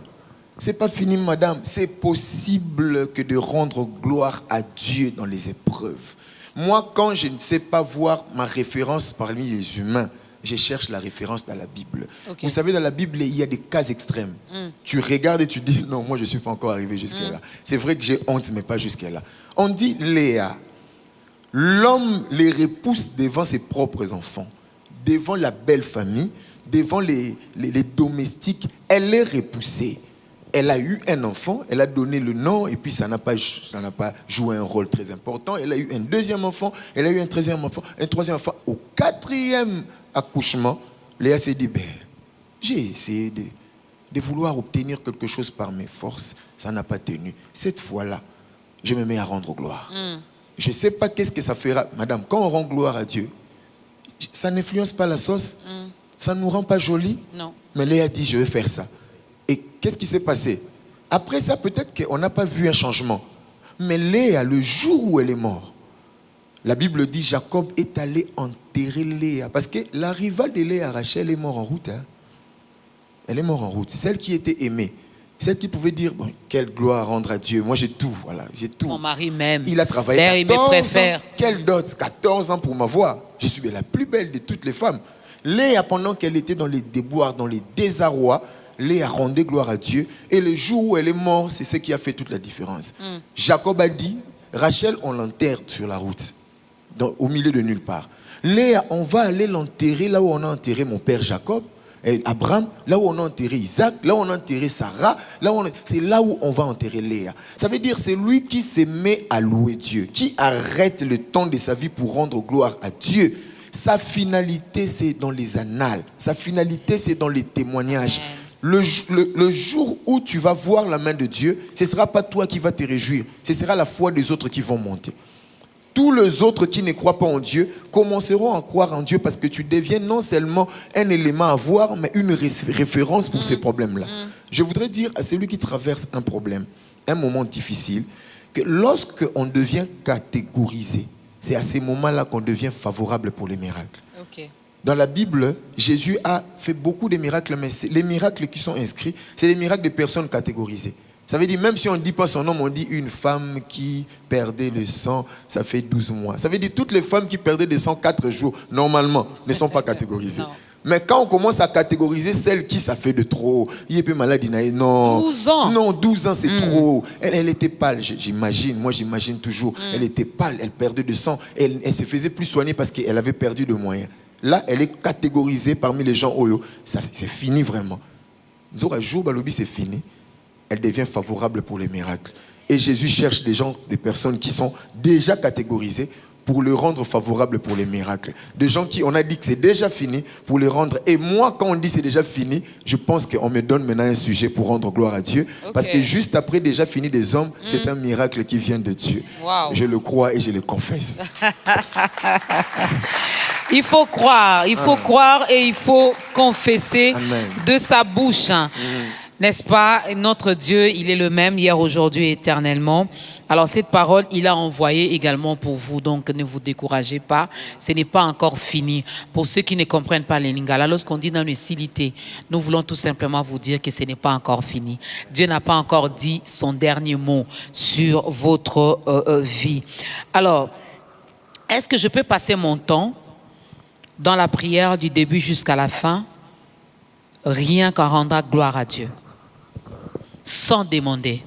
Ce n'est pas fini, madame. C'est possible que de rendre gloire à Dieu dans les épreuves. Moi, quand je ne sais pas voir ma référence parmi les humains, je cherche la référence dans la Bible. Okay. Vous savez, dans la Bible, il y a des cas extrêmes. Tu regardes et tu dis, non, moi, je ne suis pas encore arrivé jusqu'à là. C'est vrai que j'ai honte, mais pas jusqu'à là. On dit, Léa, l'homme les repousse devant ses propres enfants, devant la belle famille, devant les domestiques. Elle est repoussée. Elle a eu un enfant, elle a donné le nom, et puis ça n'a pas joué un rôle très important. Elle a eu un deuxième enfant, elle a eu un troisième enfant. Au 4e accouchement, Léa s'est dit, j'ai essayé de vouloir obtenir quelque chose par mes forces, ça n'a pas tenu. Cette fois-là, je me mets à rendre gloire. Je ne sais pas qu'est-ce que ça fera. Madame, quand on rend gloire à Dieu, ça n'influence pas la sauce, ça ne nous rend pas jolis. Non. Mais Léa dit, je vais faire ça. Et qu'est-ce qui s'est passé? Après ça, peut-être qu'on n'a pas vu un changement. Mais Léa, le jour où elle est morte, la Bible dit, Jacob est allé enterrer Léa. Parce que la rivale de Léa, Rachel, est morte en route. Elle est morte en route. Celle qui était aimée. Celle qui pouvait dire, bon, quelle gloire rendre à Dieu. Moi, j'ai tout. Voilà, j'ai tout. Mon mari m'aime. Il a travaillé 14 ans. Quelle dot? 14 ans pour m'avoir. Je suis la plus belle de toutes les femmes. Léa, pendant qu'elle était dans les déboires, dans les désarrois, Léa rendait gloire à Dieu. Et le jour où elle est morte, c'est ce qui a fait toute la différence. Jacob a dit, Rachel, on l'enterre sur la route, au milieu de nulle part. Léa, on va aller l'enterrer là où on a enterré mon père Jacob, et Abraham, là où on a enterré Isaac, là où on a enterré Sarah, c'est là où on va enterrer Léa. Ça veut dire c'est lui qui se met à louer Dieu, qui arrête le temps de sa vie pour rendre gloire à Dieu. Sa finalité, c'est dans les annales. Sa finalité, c'est dans les témoignages. Le jour où tu vas voir la main de Dieu, ce ne sera pas toi qui vas te réjouir, ce sera la foi des autres qui vont monter. Tous les autres qui ne croient pas en Dieu commenceront à croire en Dieu parce que tu deviens non seulement un élément à voir, mais une référence pour ces problèmes-là. Je voudrais dire à celui qui traverse un problème, un moment difficile, que lorsque on devient catégorisé, c'est à ces moments-là qu'on devient favorable pour les miracles. Okay. Dans la Bible, Jésus a fait beaucoup de miracles, mais les miracles qui sont inscrits, c'est les miracles de personnes catégorisées. Ça veut dire, même si on ne dit pas son nom, on dit une femme qui perdait le sang, ça fait 12 mois. Ça veut dire toutes les femmes qui perdaient le sang 4 jours, normalement, ne sont pas catégorisées. Mais quand on commence à catégoriser celles qui ça fait de trop, il est peu malade, non. 12 ans. Non, 12 ans, c'est trop. Elle était pâle, j'imagine. Moi, j'imagine toujours. Elle était pâle, elle perdait de sang. Elle se faisait plus soigner parce qu'elle avait perdu de moyens. Là, elle est catégorisée parmi les gens Oyo. C'est fini vraiment. Zora jour balobi, c'est fini. Elle devient favorable pour les miracles. Et Jésus cherche des gens, des personnes qui sont déjà catégorisées pour le rendre favorable pour les miracles. Des gens qui, on a dit que c'est déjà fini, pour les rendre. Et moi, quand on dit c'est déjà fini, je pense qu'on me donne maintenant un sujet pour rendre gloire à Dieu. Okay. Parce que juste après déjà fini des hommes, c'est un miracle qui vient de Dieu. Wow. Je le crois et je le confesse. Il faut croire et il faut confesser. Amen. De sa bouche. N'est-ce pas? Notre Dieu, il est le même hier, aujourd'hui et éternellement. Alors cette parole, il a envoyé également pour vous. Donc ne vous découragez pas. Ce n'est pas encore fini. Pour ceux qui ne comprennent pas les lingala, lorsqu'on dit dans l'utilité, nous voulons tout simplement vous dire que ce n'est pas encore fini. Dieu n'a pas encore dit son dernier mot sur votre vie. Alors, est-ce que je peux passer mon temps dans la prière du début jusqu'à la fin, rien qu'en rendant gloire à Dieu, sans demander?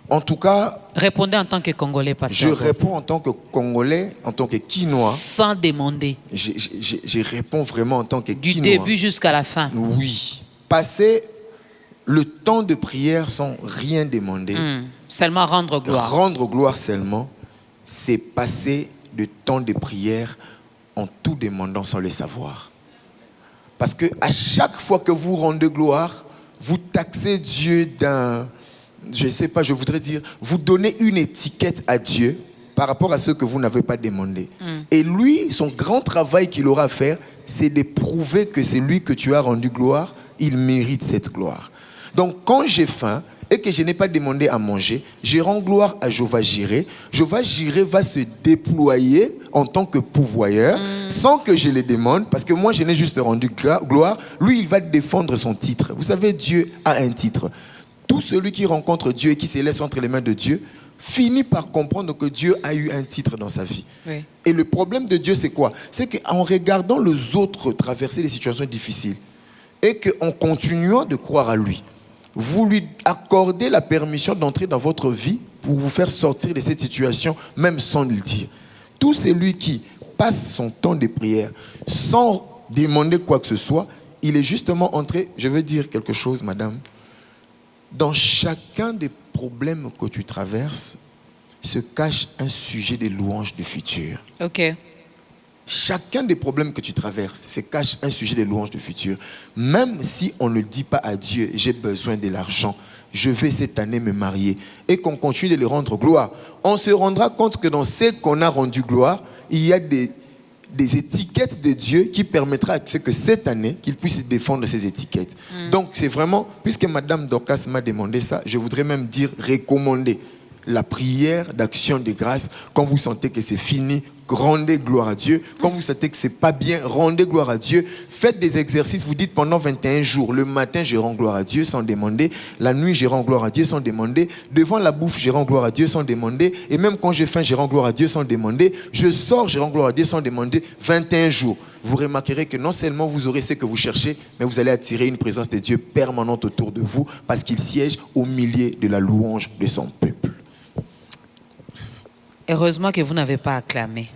En tout cas, répondez en tant que Congolais, pasteur. Je réponds en tant que Congolais, en tant que Quinois. Sans demander. Je réponds vraiment en tant que Quinois. Du début jusqu'à la fin. Oui. Passer le temps de prière sans rien demander. Seulement rendre gloire. Rendre gloire seulement, c'est passer le temps de prière en tout demandant sans le savoir. Parce que à chaque fois que vous rendez gloire, vous taxez Dieu d'un... Je ne sais pas, je voudrais dire, vous donnez une étiquette à Dieu par rapport à ce que vous n'avez pas demandé. Et lui, son grand travail qu'il aura à faire, c'est de prouver que c'est lui que tu as rendu gloire, il mérite cette gloire. Donc quand j'ai faim et que je n'ai pas demandé à manger, je rends gloire à Jéhovah Jireh. Jéhovah Jireh va se déployer en tant que pourvoyeur sans que je le demande, parce que moi je n'ai juste rendu gloire. Lui, il va défendre son titre. Vous savez, Dieu a un titre. Tout celui qui rencontre Dieu et qui se laisse entre les mains de Dieu finit par comprendre que Dieu a eu un titre dans sa vie. Oui. Et le problème de Dieu, c'est quoi? C'est qu'en regardant les autres traverser des situations difficiles et qu'en continuant de croire à lui, vous lui accordez la permission d'entrer dans votre vie pour vous faire sortir de cette situation, même sans le dire. Tout celui qui passe son temps de prière sans demander quoi que ce soit, il est justement entré... Je veux dire quelque chose, madame. Dans chacun des problèmes que tu traverses se cache un sujet de louange du futur. Ok. Chacun des problèmes que tu traverses se cache un sujet de louange du futur. Même si on ne dit pas à Dieu, j'ai besoin de l'argent, je vais cette année me marier, et qu'on continue de lui rendre gloire, on se rendra compte que dans ce qu'on a rendu gloire, il y a des étiquettes de Dieu qui permettra à ce que cette année, qu'il puisse défendre ces étiquettes. Donc c'est vraiment, puisque Madame Dorcas m'a demandé ça, je voudrais même dire recommander la prière d'action de grâce. Quand vous sentez que c'est fini, rendez gloire à Dieu. Quand vous sentez que c'est pas bien, rendez gloire à Dieu. Faites des exercices, vous dites pendant 21 jours, le matin je rends gloire à Dieu sans demander, la nuit je rends gloire à Dieu sans demander, devant la bouffe je rends gloire à Dieu sans demander, et même quand j'ai faim je rends gloire à Dieu sans demander, je sors, je rends gloire à Dieu sans demander. 21 jours. Vous remarquerez que non seulement vous aurez ce que vous cherchez, mais vous allez attirer une présence de Dieu permanente autour de vous, parce qu'il siège au milieu de la louange de son peuple. Heureusement que vous n'avez pas acclamé.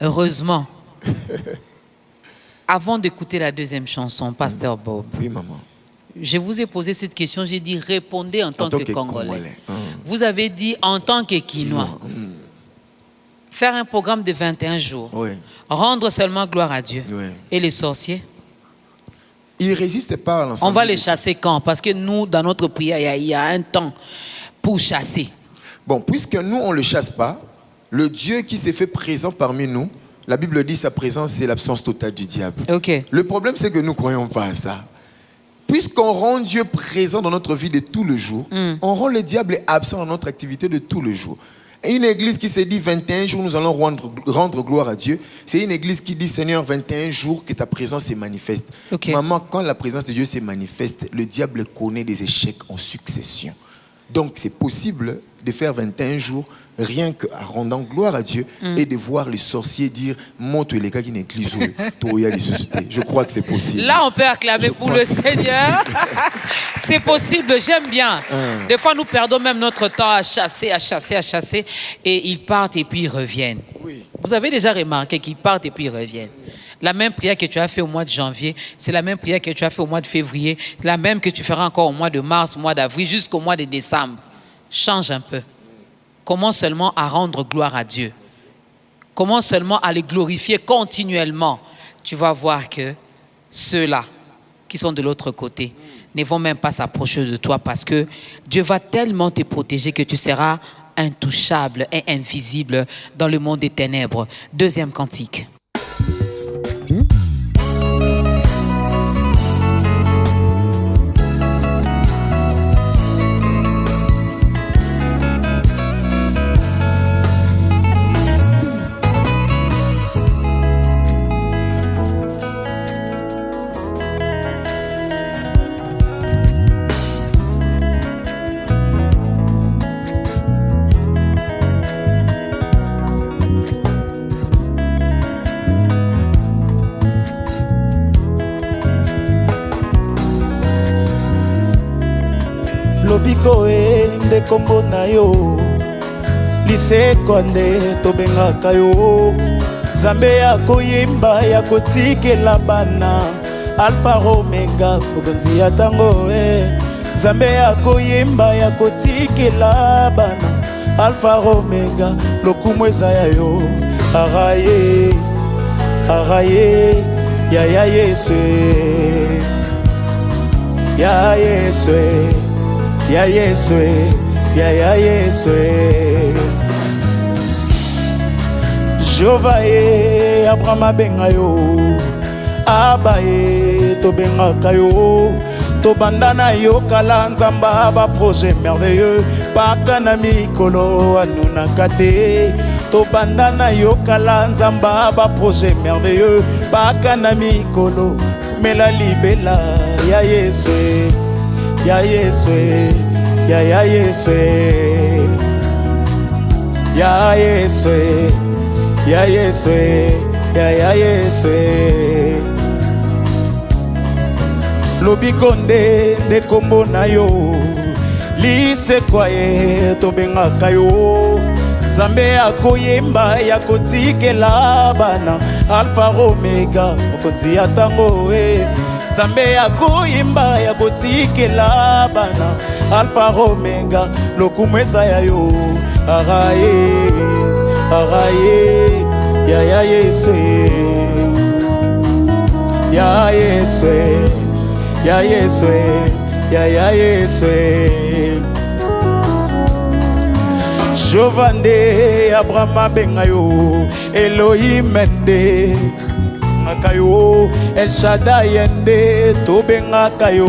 Heureusement. Avant d'écouter la deuxième chanson, Pasteur Bob. Oui, maman. Je vous ai posé cette question, j'ai dit répondez en tant que Congolais. Vous avez dit en tant que Quinois. Faire un programme de 21 jours. Oui. Rendre seulement gloire à Dieu. Oui. Et les sorciers? Ils ne résistent pas à l'ensemble. On va les chasser quand? Parce que nous, dans notre prière, il y a un temps pour chasser. Bon, puisque nous, on ne le chasse pas, le Dieu qui s'est fait présent parmi nous, la Bible dit sa présence, c'est l'absence totale du diable. Okay. Le problème, c'est que nous ne croyons pas à ça. Puisqu'on rend Dieu présent dans notre vie de tous les jours, on rend le diable absent dans notre activité de tous les jours. Et une église qui se dit 21 jours, nous allons rendre gloire à Dieu, c'est une église qui dit Seigneur, 21 jours que ta présence se manifeste. Okay. Maman, quand la présence de Dieu se manifeste, le diable connaît des échecs en succession. Donc c'est possible de faire 21 jours rien qu'en rendant gloire à Dieu et de voir les sorciers dire montre les gars qui n'église je crois que c'est possible. Là on peut acclamer pour le Seigneur. C'est possible, j'aime bien. Des fois nous perdons même notre temps à chasser et ils partent et puis ils reviennent. Oui. Vous avez déjà remarqué qu'ils partent et puis ils reviennent. La même prière que tu as fait au mois de janvier, c'est la même prière que tu as fait au mois de février, la même que tu feras encore au mois de mars, mois d'avril, jusqu'au mois de décembre. Change un peu. Commence seulement à rendre gloire à Dieu. Commence seulement à les glorifier continuellement. Tu vas voir que ceux-là qui sont de l'autre côté ne vont même pas s'approcher de toi parce que Dieu va tellement te protéger que tu seras intouchable et invisible dans le monde des ténèbres. Deuxième cantique. lobiko nde kombo na yo liseko nde tobengaka yo Nzambe ya koyimba ya kotikela bana Alpha Omega kokonzi ya tango Nzambe ya koyimba ya kotikela bana Alpha Omega lokumu eza ya yo araye araye ya Yesu, ya Yesu, ya Yesu, ya Yesu. Jehova ye Abraham abenga yo, Aba ye tobengaka yo, tobanda na yo kala nzamba ba projet merveilleux, baka na mikolo anunaka te. Tobanda na yo kala nzamba ba projet merveilleux, baka na mikolo mela libela ya Yesu, ya Yesu, ya Yesu, ya Yesu, ya Yesu, ya Yesu. Lobikonde de kombo na yo, lisekwa ye tobengaka yo. Zambe akoyemba ya kotikela bana, Alpha Omega okonzi atango e. Zambe akoyemba ya kotikela bana, Alpha Omega lokumweza ya yo. Araye, araye, ya Yesu, ya Yesu, ya Yesu, ya Yesu. Jovande Abraham abenga yo, Elohim ende ngaka yo, El Shaddai ende tobengaka yo,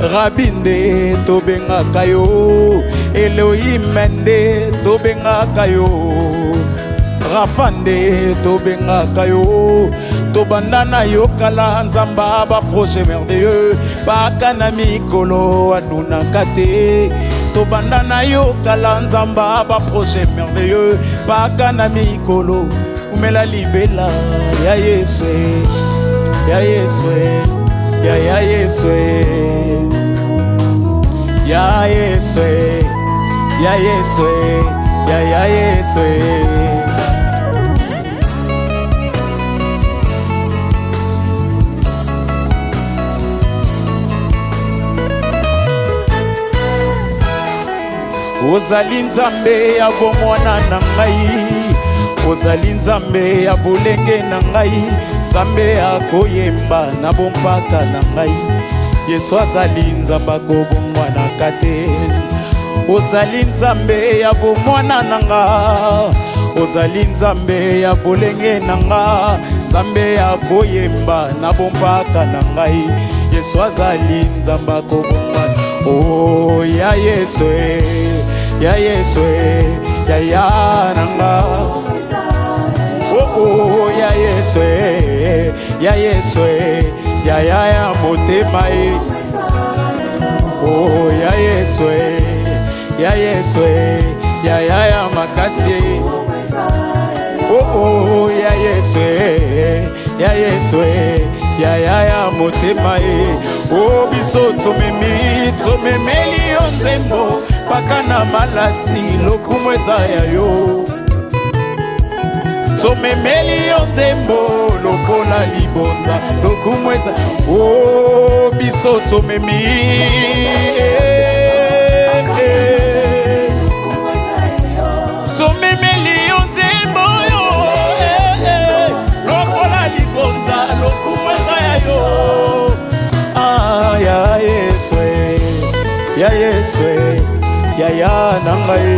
Rabinde tobengaka yo, Elohim ende tobengaka yo, Rafande tobengaka yo. Tobanda na yo kala nzamba ba projet merveilleux, baka na mikolo anunaka te. Tobanda na yo kala nzamba ba projet merveilleux, baka na mikolo umela libela ya Yesu, ya Yesu, ya Yesu, ya Yesu, ya Yesu, ya Yesu. Ozali nzambe ya bomwana na ngai, ozali nzambe ya bolenge na ngai, nzambe akoyemba na bompaka na ngai. Yesu azali nzambe akobomwanaka te. Ozali nzambe ya bomwana na nga, ozali nzambe ya bolenge na nga, nzambe akoyemba na bompaka na ngai. Yesu azali nzambe akobomwana. Oh ya Yesu, ya Yesu, ya nanga. Oh ya Yesu, ya Yesu, ya motema. Oh ya Yesu, ya Yesu, ya makasi. Oh ya Yesu, ya Yesu, ya motema. Oh biso tomemeli yo nzembo, paka na malasi lokumweza ya yo. Tomemeli yo nzembo lokola libonza lokumweza. Oh biso tomemi tomemeli yo nzembo yo lokola libonza lokumweza ya yo. Ya Yesu, ya Yesu, ya nangai.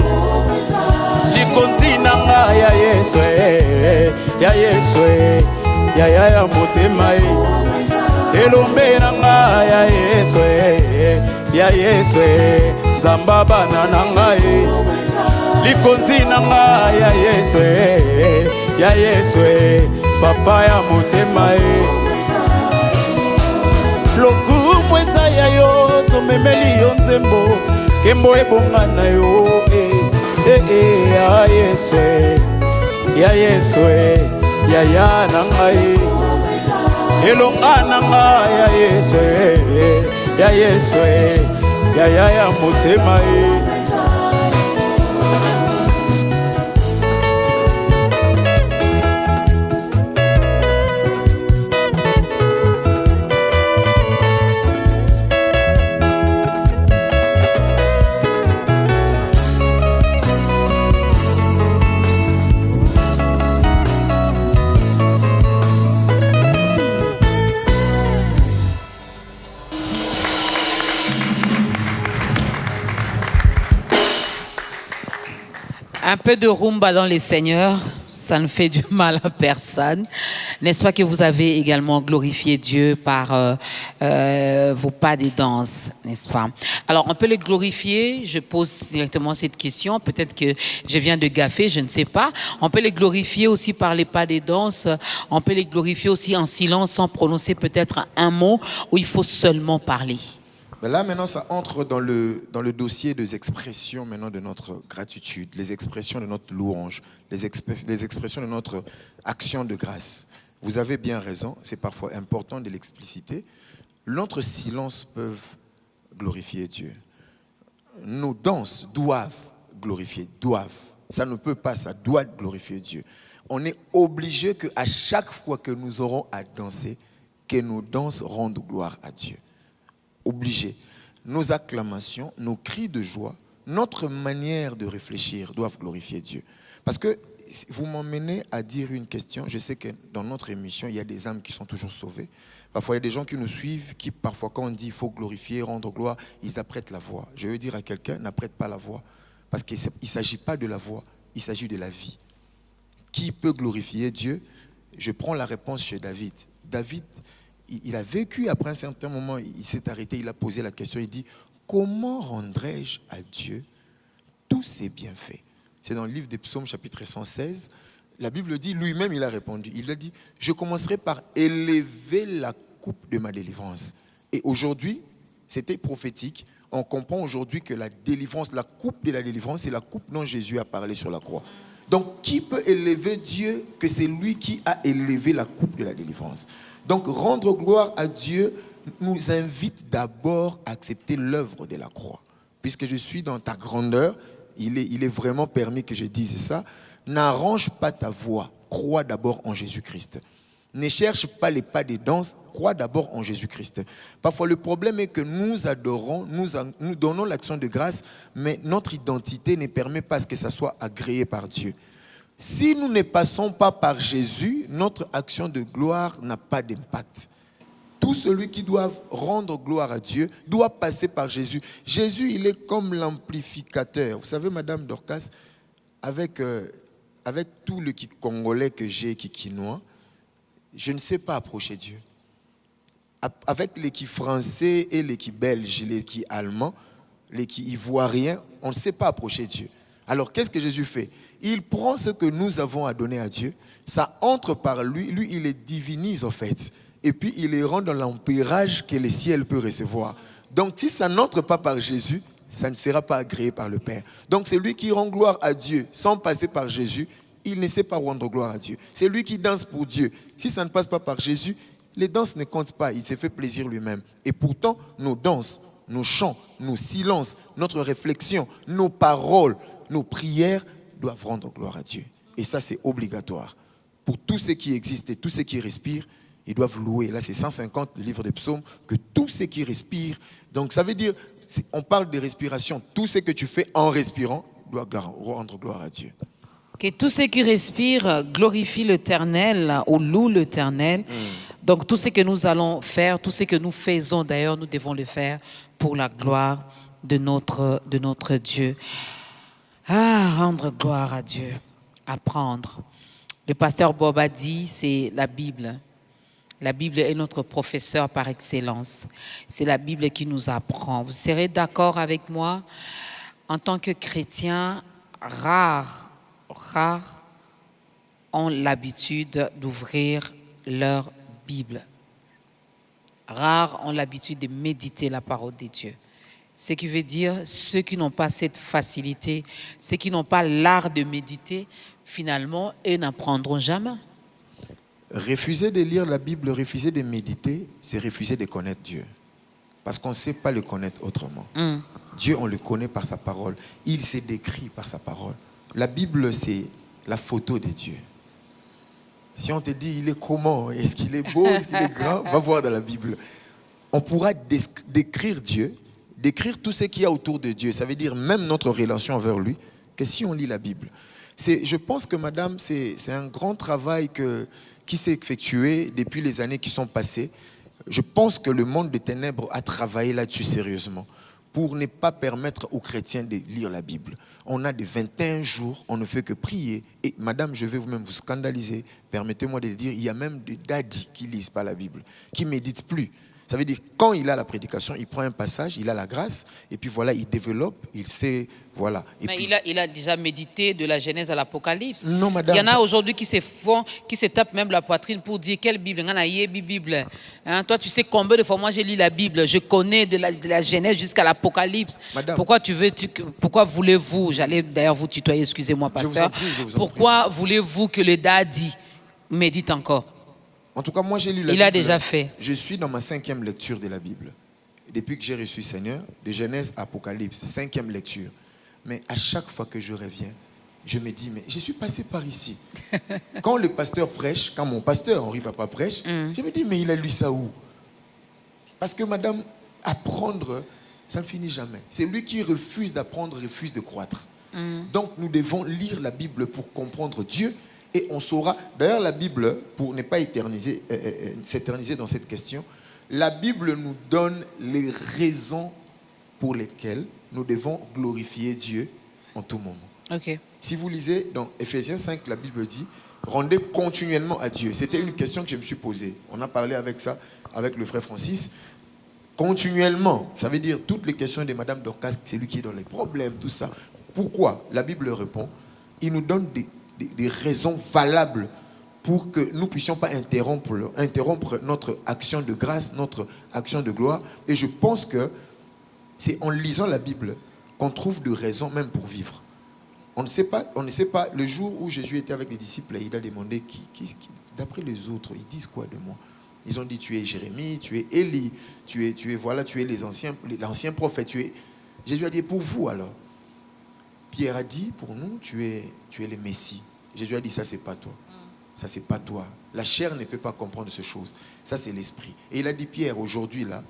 Likonzi nanga ya Yesu, ya Yesu, ya motema. Elombe nanga ya Yesu, ya Yesu, nzamba bana nangai. Likonzi nanga ya Yesu, ya Yesu, papa ya motema. Lokumweza ya yo tomemeli yo nzembo, kembo ebonga na yo. Ya Yesu, ya Yesu, ya nangai. Elonga nanga ya Yesu, ya Yesu, ya motema. Un peu de rumba dans les seigneurs, ça ne fait du mal à personne. N'est-ce pas que vous avez également glorifié Dieu par vos pas de danse, n'est-ce pas? Alors, on peut les glorifier, je pose directement cette question, peut-être que je viens de gaffer, je ne sais pas. On peut les glorifier aussi par les pas de danse, on peut les glorifier aussi en silence, sans prononcer peut-être un mot, où il faut seulement parler. Mais là, maintenant, ça entre dans le dossier des expressions maintenant de notre gratitude, les expressions de notre louange, les expressions de notre action de grâce. Vous avez bien raison, c'est parfois important de l'expliciter. Notre silence peut glorifier Dieu. Nos danses doivent glorifier, doivent. Ça ne peut pas, ça doit glorifier Dieu. On est obligé qu'à chaque fois que nous aurons à danser, que nos danses rendent gloire à Dieu. Obligé. Nos acclamations, nos cris de joie, notre manière de réfléchir doivent glorifier Dieu. Parce que vous m'emmenez à dire une question. Je sais que dans notre émission, il y a des âmes qui sont toujours sauvées. Parfois, il y a des gens qui nous suivent, qui parfois, quand on dit il faut glorifier, rendre gloire, ils apprêtent la voix. Je veux dire à quelqu'un, n'apprête pas la voix. Parce qu'il ne s'agit pas de la voix, il s'agit de la vie. Qui peut glorifier Dieu? Je prends la réponse chez David. David, il a vécu, après un certain moment, il s'est arrêté, il a posé la question, il dit, comment rendrai-je à Dieu tous ses bienfaits? C'est dans le livre des Psaumes, chapitre 116. La Bible dit, lui-même, il a répondu, il a dit, je commencerai par élever la coupe de ma délivrance. Et aujourd'hui, c'était prophétique, on comprend aujourd'hui que la délivrance, la coupe de la délivrance, c'est la coupe dont Jésus a parlé sur la croix. Donc, qui peut élever Dieu que c'est lui qui a élevé la coupe de la délivrance? Donc, rendre gloire à Dieu nous invite d'abord à accepter l'œuvre de la croix. Puisque je suis dans ta grandeur, il est vraiment permis que je dise ça. N'arrange pas ta voix, crois d'abord en Jésus-Christ. Ne cherche pas les pas des danses, crois d'abord en Jésus-Christ. Parfois, le problème est que nous adorons, nous donnons l'action de grâce, mais notre identité ne permet pas que ça soit agréé par Dieu. Si nous ne passons pas par Jésus, notre action de gloire n'a pas d'impact. Tout celui qui doit rendre gloire à Dieu doit passer par Jésus. Jésus, il est comme l'amplificateur. Vous savez, Madame Dorcas, avec tout le Congolais que j'ai, Kikinois, je ne sais pas approcher Dieu. Avec l'équipe français et l'équipe belge, l'équipe allemand, l'équipe ivoirien, on ne sait pas approcher Dieu. Alors, qu'est-ce que Jésus fait? Il prend ce que nous avons à donner à Dieu, ça entre par lui, lui il les divinise en fait, et puis il les rend dans l'empérage que le ciel peut recevoir. Donc, si ça n'entre pas par Jésus, ça ne sera pas agréé par le Père. Donc, c'est lui qui rend gloire à Dieu sans passer par Jésus. Il ne sait pas rendre gloire à Dieu. C'est lui qui danse pour Dieu. Si ça ne passe pas par Jésus, les danses ne comptent pas. Il s'est fait plaisir lui-même. Et pourtant, nos danses, nos chants, nos silences, notre réflexion, nos paroles, nos prières doivent rendre gloire à Dieu. Et ça, c'est obligatoire. Pour tous ceux qui existent et tous ceux qui respirent, ils doivent louer. Là, c'est 150, le livre des psaumes, que tous ceux qui respirent. Donc, ça veut dire, on parle de respiration. Tout ce que tu fais en respirant doit rendre gloire à Dieu. Que tous ceux qui respirent glorifient l'Éternel ou louent l'Éternel. Donc tout ce que nous allons faire, tout ce que nous faisons d'ailleurs, nous devons le faire pour la gloire de notre Dieu. Ah, rendre gloire à Dieu, apprendre. Le pasteur Bob a dit, c'est la Bible. La Bible est notre professeur par excellence. C'est la Bible qui nous apprend. Vous serez d'accord avec moi? En tant que chrétien, rares ont l'habitude d'ouvrir leur Bible. Rares ont l'habitude de méditer la parole de Dieu. Ce qui veut dire, ceux qui n'ont pas cette facilité, ceux qui n'ont pas l'art de méditer, finalement, eux n'apprendront jamais. Refuser de lire la Bible, refuser de méditer, c'est refuser de connaître Dieu. Parce qu'on ne sait pas le connaître autrement. Dieu, on le connaît par sa parole. Il s'est décrit par sa parole. La Bible, c'est la photo de Dieu. Si on te dit, il est comment? Est-ce qu'il est beau? Est-ce qu'il est grand? Va voir dans la Bible. On pourra décrire Dieu, décrire tout ce qu'il y a autour de Dieu. Ça veut dire même notre relation envers lui, que si on lit la Bible. Je pense que, madame, c'est un grand travail qui s'est effectué depuis les années qui sont passées. Je pense que le monde des ténèbres a travaillé là-dessus sérieusement pour ne pas permettre aux chrétiens de lire la Bible. On a des 21 jours, on ne fait que prier. Et madame, je vais vous-même vous scandaliser. Permettez-moi de le dire, il y a même des daddies qui ne lisent pas la Bible, qui ne méditent plus. Ça veut dire, quand il a la prédication, il prend un passage, il a la grâce, et puis voilà, il développe, il sait, voilà. Et mais puis, il a déjà médité de la Genèse à l'Apocalypse. Non, madame, il y en a ça... aujourd'hui qui se tapent même la poitrine pour dire quelle Bible. Bible. Hein? Toi, tu sais combien de fois moi j'ai lu la Bible. Je connais de la Genèse jusqu'à l'Apocalypse. Madame, pourquoi voulez-vous, j'allais d'ailleurs vous tutoyer, excusez-moi, pasteur. Pourquoi voulez-vous que le daddy médite encore? En tout cas, moi j'ai lu la Bible. Il a déjà fait. Je suis dans ma 5e lecture de la Bible. Depuis que j'ai reçu le Seigneur, de Genèse à Apocalypse, 5e lecture. Mais à chaque fois que je reviens, je me dis, mais je suis passé par ici. Quand le pasteur prêche, quand mon pasteur, Henri Papa, prêche, je me dis, mais il a lu ça où? Parce que madame, apprendre, ça ne finit jamais. C'est lui qui refuse d'apprendre, refuse de croître. Donc nous devons lire la Bible pour comprendre Dieu. Et on saura, d'ailleurs la Bible, pour ne pas s'éterniser dans cette question, la Bible nous donne les raisons pour lesquelles nous devons glorifier Dieu en tout moment. Okay. Si vous lisez dans Ephésiens 5, la Bible dit, rendez continuellement à Dieu. C'était une question que je me suis posée. On a parlé avec ça, avec le frère Francis. Continuellement, ça veut dire toutes les questions de Madame Dorcas, c'est lui qui est dans les problèmes, tout ça. Pourquoi? La Bible répond, il nous donne des raisons valables pour que nous ne puissions pas interrompre notre action de grâce, notre action de gloire. Et je pense que c'est en lisant la Bible qu'on trouve de raisons même pour vivre. On ne sait pas, le jour où Jésus était avec les disciples, il a demandé, d'après les autres, ils disent quoi de moi? Ils ont dit, tu es Jérémie, tu es Élie, tu es l'ancien prophète. Jésus a dit, pour vous alors. Pierre a dit, pour nous, tu es le Messie. Jésus a dit, ça c'est pas toi. Ça c'est pas toi. La chair ne peut pas comprendre ces choses. Ça c'est l'esprit. Et il a dit, Pierre, aujourd'hui là,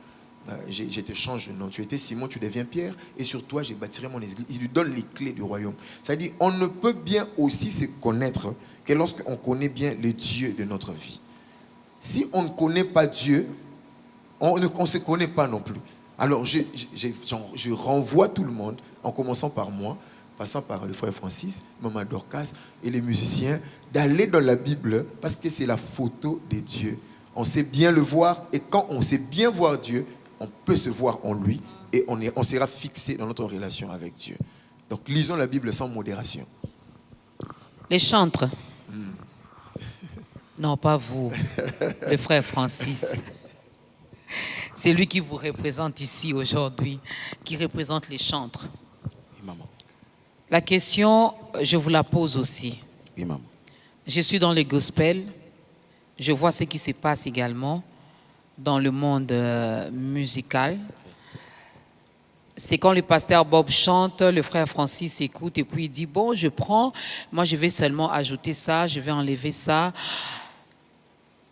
je te change de nom. Tu étais Simon, tu deviens Pierre, et sur toi je bâtirai mon église. Il lui donne les clés du royaume. Ça dit, on ne peut bien aussi se connaître que lorsqu'on connaît bien le Dieu de notre vie. Si on ne connaît pas Dieu, on ne se connaît pas non plus. Alors je renvoie tout le monde, en commençant par moi, passant par le frère Francis, Maman Dorcas et les musiciens, d'aller dans la Bible parce que c'est la photo de Dieu. On sait bien le voir, et quand on sait bien voir Dieu, on peut se voir en lui et on sera fixé dans notre relation avec Dieu. Donc lisons la Bible sans modération. Les chantres. Non, pas vous, le frère Francis. C'est lui qui vous représente ici aujourd'hui, qui représente les chantres. Oui, maman. La question, je vous la pose aussi. Oui, maman. Je suis dans le gospel. Je vois ce qui se passe également dans le monde musical. C'est quand le pasteur Bob chante, le frère Francis écoute et puis il dit, bon, je prends, moi je vais seulement ajouter ça, je vais enlever ça.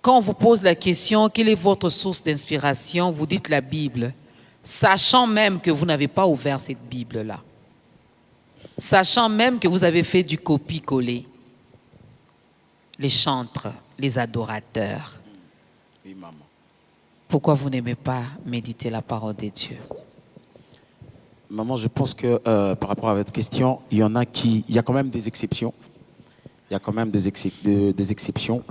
Quand on vous pose la question, quelle est votre source d'inspiration, vous dites la Bible, sachant même que vous n'avez pas ouvert cette Bible-là. Sachant même que vous avez fait du copier-coller. Les chantres, les adorateurs. Oui, maman. Pourquoi vous n'aimez pas méditer la parole de Dieu? Maman, je pense que par rapport à votre question, il y a quand même des exceptions. Il y a quand même des exceptions.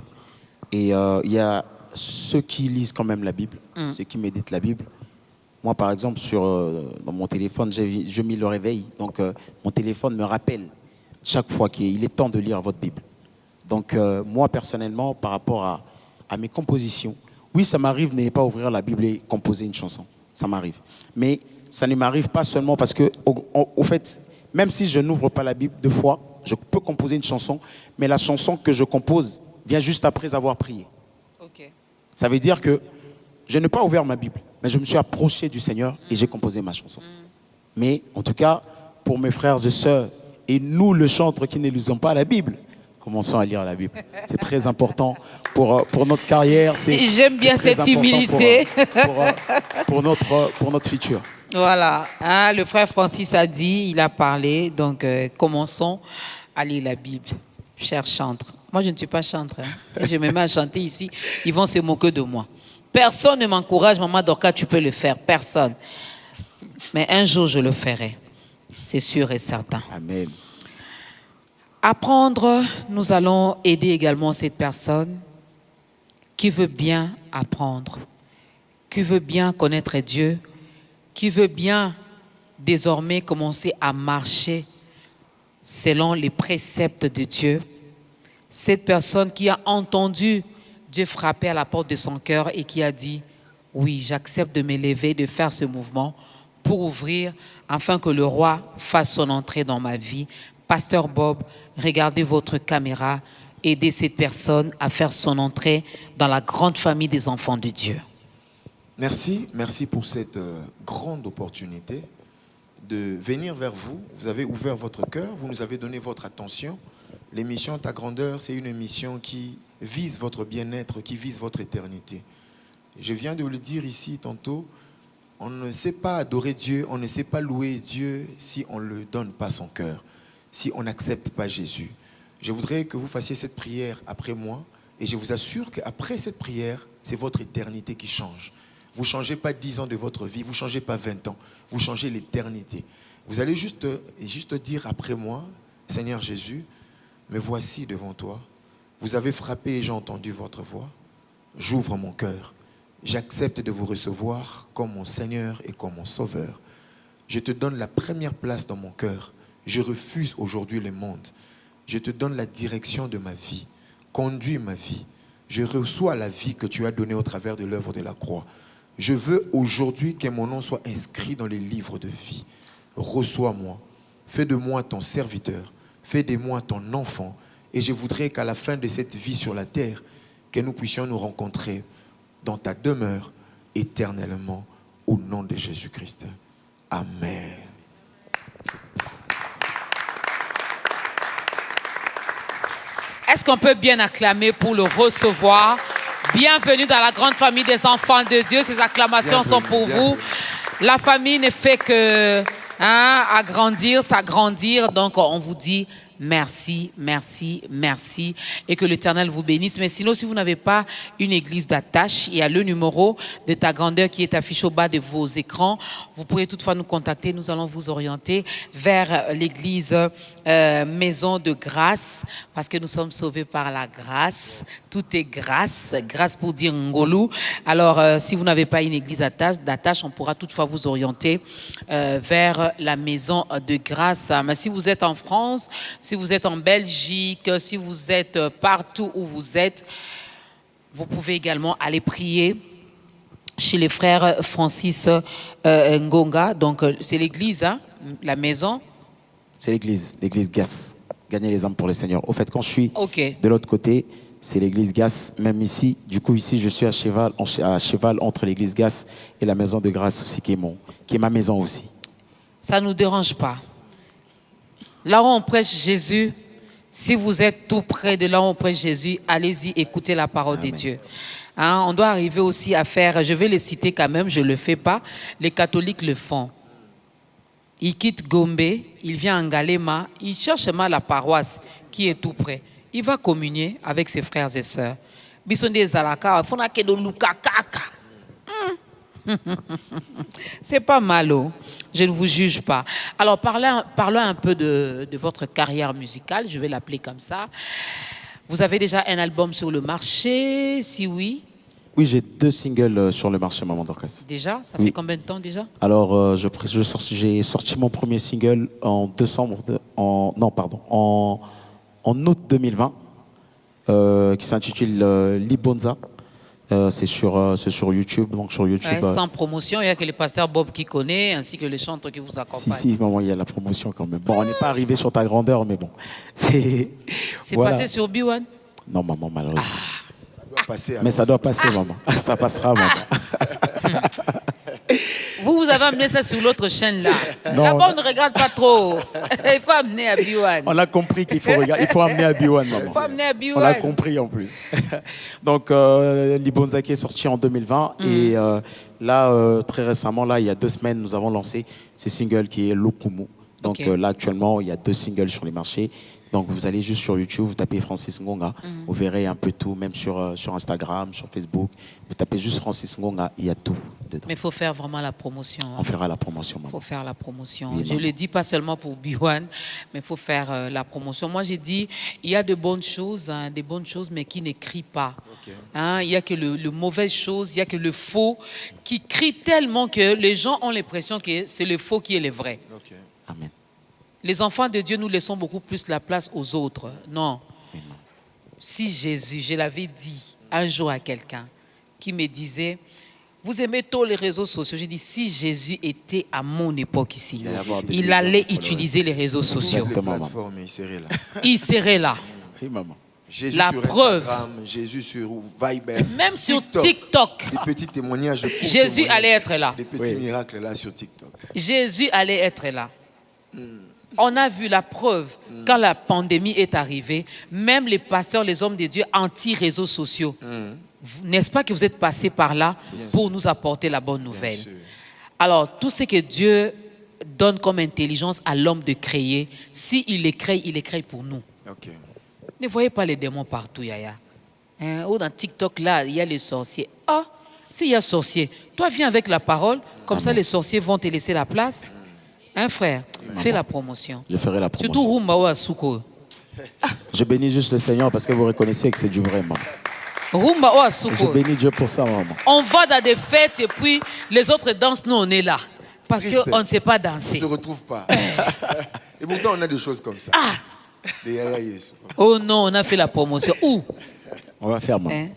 Et il y a ceux qui lisent quand même la Bible, ceux qui méditent la Bible. Moi, par exemple, dans mon téléphone, je mets le réveil. Donc, mon téléphone me rappelle chaque fois qu'il est temps de lire votre Bible. Donc, moi, personnellement, par rapport à mes compositions, oui, ça m'arrive de ne pas ouvrir la Bible et composer une chanson. Ça m'arrive. Mais ça ne m'arrive pas seulement parce que, au fait, même si je n'ouvre pas la Bible, deux fois, je peux composer une chanson, mais la chanson que je compose vient juste après avoir prié. Okay. Ça veut dire que je n'ai pas ouvert ma Bible, mais je me suis approché du Seigneur et j'ai composé ma chanson. Mais en tout cas, pour mes frères et sœurs, et nous, le chantre qui ne lisons pas la Bible, commençons à lire la Bible. C'est très important pour notre carrière. J'aime bien cette humilité. Pour notre futur. Voilà. Hein, le frère Francis a dit, il a parlé, donc commençons à lire la Bible. Chers chantres. Moi, je ne suis pas chantre. Hein. Si je me mets à chanter ici, ils vont se moquer de moi. Personne ne m'encourage. Maman Dorcas, tu peux le faire. Personne. Mais un jour, je le ferai. C'est sûr et certain. Amen. Apprendre, nous allons aider également cette personne qui veut bien apprendre, qui veut bien connaître Dieu, qui veut bien désormais commencer à marcher selon les préceptes de Dieu. Cette personne qui a entendu Dieu frapper à la porte de son cœur et qui a dit « Oui, j'accepte de m'élever, de faire ce mouvement pour ouvrir afin que le roi fasse son entrée dans ma vie. » Pasteur Bob, regardez votre caméra, aidez cette personne à faire son entrée dans la grande famille des enfants de Dieu. Merci pour cette grande opportunité de venir vers vous. Vous avez ouvert votre cœur, vous nous avez donné votre attention. L'émission Ta Grandeur, c'est une émission qui vise votre bien-être, qui vise votre éternité. Je viens de le dire ici tantôt, on ne sait pas adorer Dieu, on ne sait pas louer Dieu si on ne lui donne pas son cœur, si on n'accepte pas Jésus. Je voudrais que vous fassiez cette prière après moi et je vous assure qu'après cette prière, c'est votre éternité qui change. Vous ne changez pas 10 ans de votre vie, vous ne changez pas 20 ans, vous changez l'éternité. Vous allez juste dire après moi, Seigneur Jésus, me voici devant toi. Vous avez frappé et j'ai entendu votre voix. J'ouvre mon cœur. J'accepte de vous recevoir comme mon Seigneur et comme mon Sauveur. Je te donne la première place dans mon cœur. Je refuse aujourd'hui le monde. Je te donne la direction de ma vie. Conduis ma vie. Je reçois la vie que tu as donnée au travers de l'œuvre de la croix. Je veux aujourd'hui que mon nom soit inscrit dans les livres de vie. Reçois-moi. Fais de moi ton serviteur. Fais de moi ton enfant. Et je voudrais qu'à la fin de cette vie sur la terre, que nous puissions nous rencontrer dans ta demeure éternellement au nom de Jésus-Christ. Amen. Est-ce qu'on peut bien acclamer pour le recevoir? Bienvenue dans la grande famille des enfants de Dieu. Ces acclamations sont pour vous. La famille ne fait que agrandir, s'agrandir. Donc, on vous dit merci, merci, merci. Et que l'Éternel vous bénisse. Mais sinon, si vous n'avez pas une église d'attache, il y a le numéro de Ta Grandeur qui est affiché au bas de vos écrans. Vous pourrez toutefois nous contacter. Nous allons vous orienter vers l'église Maison de Grâce. Parce que nous sommes sauvés par la grâce. Tout est grâce. Grâce pour dire Ngolou. Alors, si vous n'avez pas une église d'attache, on pourra toutefois vous orienter vers la Maison de Grâce. Mais si vous êtes en France, si vous êtes en Belgique, si vous êtes partout où vous êtes, vous pouvez également aller prier chez les frères Francis Ngonga. Donc, c'est l'église, hein, la maison. C'est l'église GAS. Gagner les âmes pour le Seigneur. Au fait, quand je suis Okay. de l'autre côté, c'est l'église GAS, même ici. Du coup, ici, je suis à cheval entre l'église GAS et la Maison de Grâce aussi, qui est ma maison aussi. Ça ne nous dérange pas. Là où on prêche Jésus, si vous êtes tout près de là où on prêche Jésus, allez-y, écoutez la parole Amen. de Dieu. Hein, on doit arriver aussi à faire, je vais les citer quand même, je ne le fais pas, les catholiques le font. Il quitte Gombe, il vient en Galema, il cherche mal la paroisse qui est tout près. Il va communier avec ses frères et sœurs. Bisonde Zalaka, Fonakedo Lukakaka. C'est pas mal, oh. Je ne vous juge pas. Alors, parlons un peu de votre carrière musicale, je vais l'appeler comme ça. Vous avez déjà un album sur le marché? Si oui. Oui, j'ai 2 singles sur le marché, Maman Dorcas. Déjà? Ça Oui. fait combien de temps déjà? Alors, j'ai sorti mon premier single en août 2020, qui s'intitule Libonza. C'est sur YouTube. Donc sur YouTube. Ouais, sans promotion, il n'y a que le pasteur Bob qui connaît, ainsi que les chanteurs qui vous accompagnent. Si, maman, il y a la promotion quand même. Bon, on n'est pas arrivé sur Ta Grandeur, mais bon. C'est voilà. passé sur B1? Non, maman, malheureusement. Ça doit passer, Mais ça doit passer, maman. Ça passera, maman. Vous avez amené ça sur l'autre chaîne là. Non, Là-bas, on ne regarde pas trop. Il faut amener à B1. On a compris qu'il faut regarder. Il faut amener à B1, maman. Il faut amener à B1. On a compris en plus. Donc, Libonza qui est sorti en 2020. Et là, très récemment, là, il y a 2 semaines, nous avons lancé ce single qui est Lokumu. Donc Ok. là, actuellement, il y a 2 singles sur les marchés. Donc vous allez juste sur YouTube, vous tapez Francis Ngonga, vous verrez un peu tout, même sur Instagram, sur Facebook. Vous tapez juste Francis Ngonga, il y a tout dedans. Mais il faut faire vraiment la promotion. On fera la promotion, Il maman. faut faire la promotion. Oui, Je maman. le dis pas seulement pour Biwan, mais il faut faire la promotion. Moi, j'ai dit, il y a de bonnes choses, hein, des bonnes choses, mais qui ne crient pas. Hein, il y a que le mauvaises choses, il y a que le faux qui crie tellement que les gens ont l'impression que c'est le faux qui est le vrai. Amen. Les enfants de Dieu, nous laissons beaucoup plus la place aux autres. Non. Si Jésus, je l'avais dit un jour à quelqu'un qui me disait, vous aimez tous les réseaux sociaux. J'ai dit, si Jésus était à mon époque ici, il allait utiliser les réseaux sociaux. Toutes les plateformes, il serait là. Il serait là. Oui, maman. Jésus La sur preuve. Instagram, Jésus sur Viber. Même sur TikTok. Des petits témoignages. de courts Jésus témoignages, allait être là. Des petits miracles là sur TikTok. Jésus allait être là. On a vu la preuve quand la pandémie est arrivée, même les pasteurs, les hommes de Dieu anti-réseaux sociaux. N'est-ce pas que vous êtes passés par là pour nous apporter la bonne nouvelle? sûr. Alors, tout ce que Dieu donne comme intelligence à l'homme de créer, s'il les crée, il les crée pour nous. Ok. Ne voyez pas les démons partout, Yaya. Hein, ou dans TikTok, là, il y a les sorciers. Ah, s'il y a sorciers, toi viens avec la parole, comme ça les sorciers vont te laisser la place. Hein, frère, fais la promotion. Je ferai la promotion. Surtout Rumba ou Asuko. Je bénis juste le Seigneur parce que vous reconnaissez que c'est du vrai, maman. Rumba ou Je Asuko. bénis Dieu pour ça, maman. On va dans des fêtes et puis les autres dansent, nous on est là. Parce Triste. qu'on ne sait pas On ne danser. se retrouve pas. Et pourtant, on a des choses comme ça. Des Yaya Yesu. Oh non, on a fait la promotion. Où? On va faire, maman. Hein?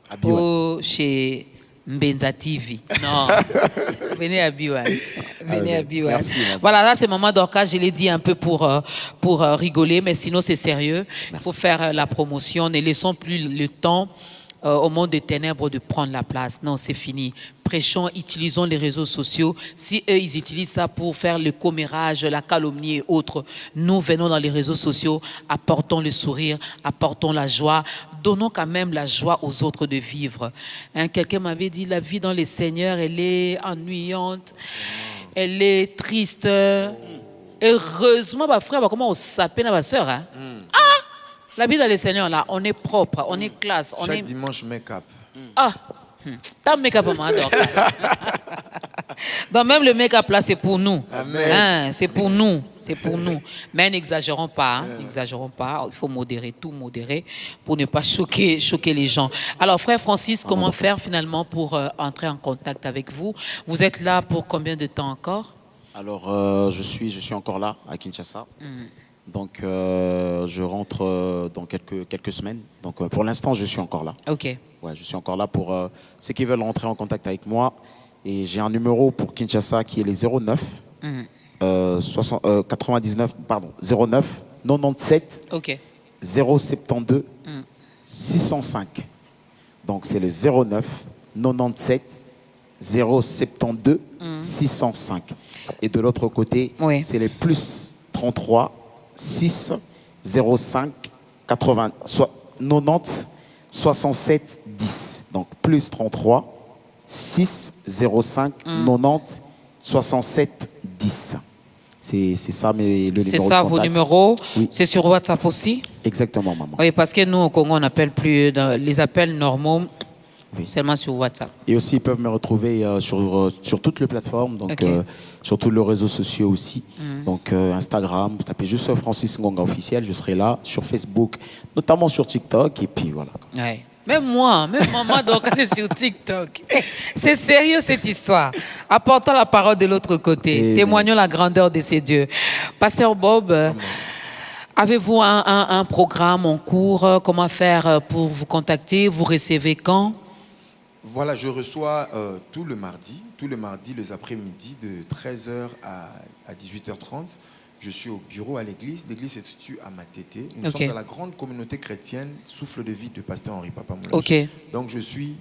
À Biwan. Oh, chez Mbenza TV. Non. Venez à Biwan. Venez à Biwan. Merci, maman. Voilà, là c'est Maman Dorcas, je l'ai dit un peu pour rigoler, mais sinon c'est sérieux. Il faut faire la promotion. Ne laissons plus le temps au monde des ténèbres de prendre la place. Non, c'est fini. Prêchons, utilisons les réseaux sociaux. Si eux, ils utilisent ça pour faire le commérage, la calomnie et autres, nous venons dans les réseaux sociaux, apportons le sourire, apportons la joie, donnons quand même la joie aux autres de vivre. Hein, quelqu'un m'avait dit, la vie dans les seigneurs, elle est ennuyante, elle est triste. Heureusement, ma frère, comment on s'appelle ma soeur, hein? La vie dans les seigneurs, là, on est propre, on est classe. On Chaque est... dimanche, make-up. Ah, t'as make-up, maman, donc. Donc même le make-up là, c'est pour nous. Amen. Hein, c'est pour nous, c'est pour nous. Mais n'exagérons pas, hein, n'exagérons pas. Il faut modérer, tout modérer pour ne pas choquer les gens. Alors, frère Francis, comment faire finalement pour entrer en contact avec vous? Vous êtes là pour combien de temps encore? Alors, je suis encore là, à Kinshasa. Donc, je rentre dans quelques semaines. Donc, pour l'instant, je suis encore là. Ok. Ouais, je suis encore là pour ceux qui veulent rentrer en contact avec moi. Et j'ai un numéro pour Kinshasa qui est les 09 99, pardon, 09 97 Ok. 072 605. Donc, c'est le 09 97 072 605. Et de l'autre côté, Oui. c'est les plus 33 6 05 80 90 67 10. Donc plus 33 6 05 90 67 10. C'est ça le numéro C'est de ça vos contact. numéros. Oui. C'est sur WhatsApp aussi? Exactement, maman. Oui, parce que nous, au Congo, on n'appelle plus les appels normaux, Oui. seulement sur WhatsApp. Et aussi, ils peuvent me retrouver sur toutes les plateformes, donc Ok. sur tous les réseaux sociaux aussi. Donc Instagram, vous tapez juste Francis Ngonga officiel, je serai là. Sur Facebook, notamment sur TikTok, et puis voilà. Ouais. Même moi, même maman, donc on est sur TikTok. C'est sérieux cette histoire. Apportons la parole de l'autre côté. Amen. Témoignons la grandeur de ces dieux. Pasteur Bob, avez-vous un programme en cours? Comment faire pour vous contacter? Vous recevez quand? Voilà, je reçois tout le mardi, les après-midi, de 13h à 18h30. Je suis au bureau à l'église. L'église se situe à Matete. Nous Ok. sommes dans la grande communauté chrétienne Souffle de vie de Pasteur Henri Papa Moulage. Ok. Donc je suis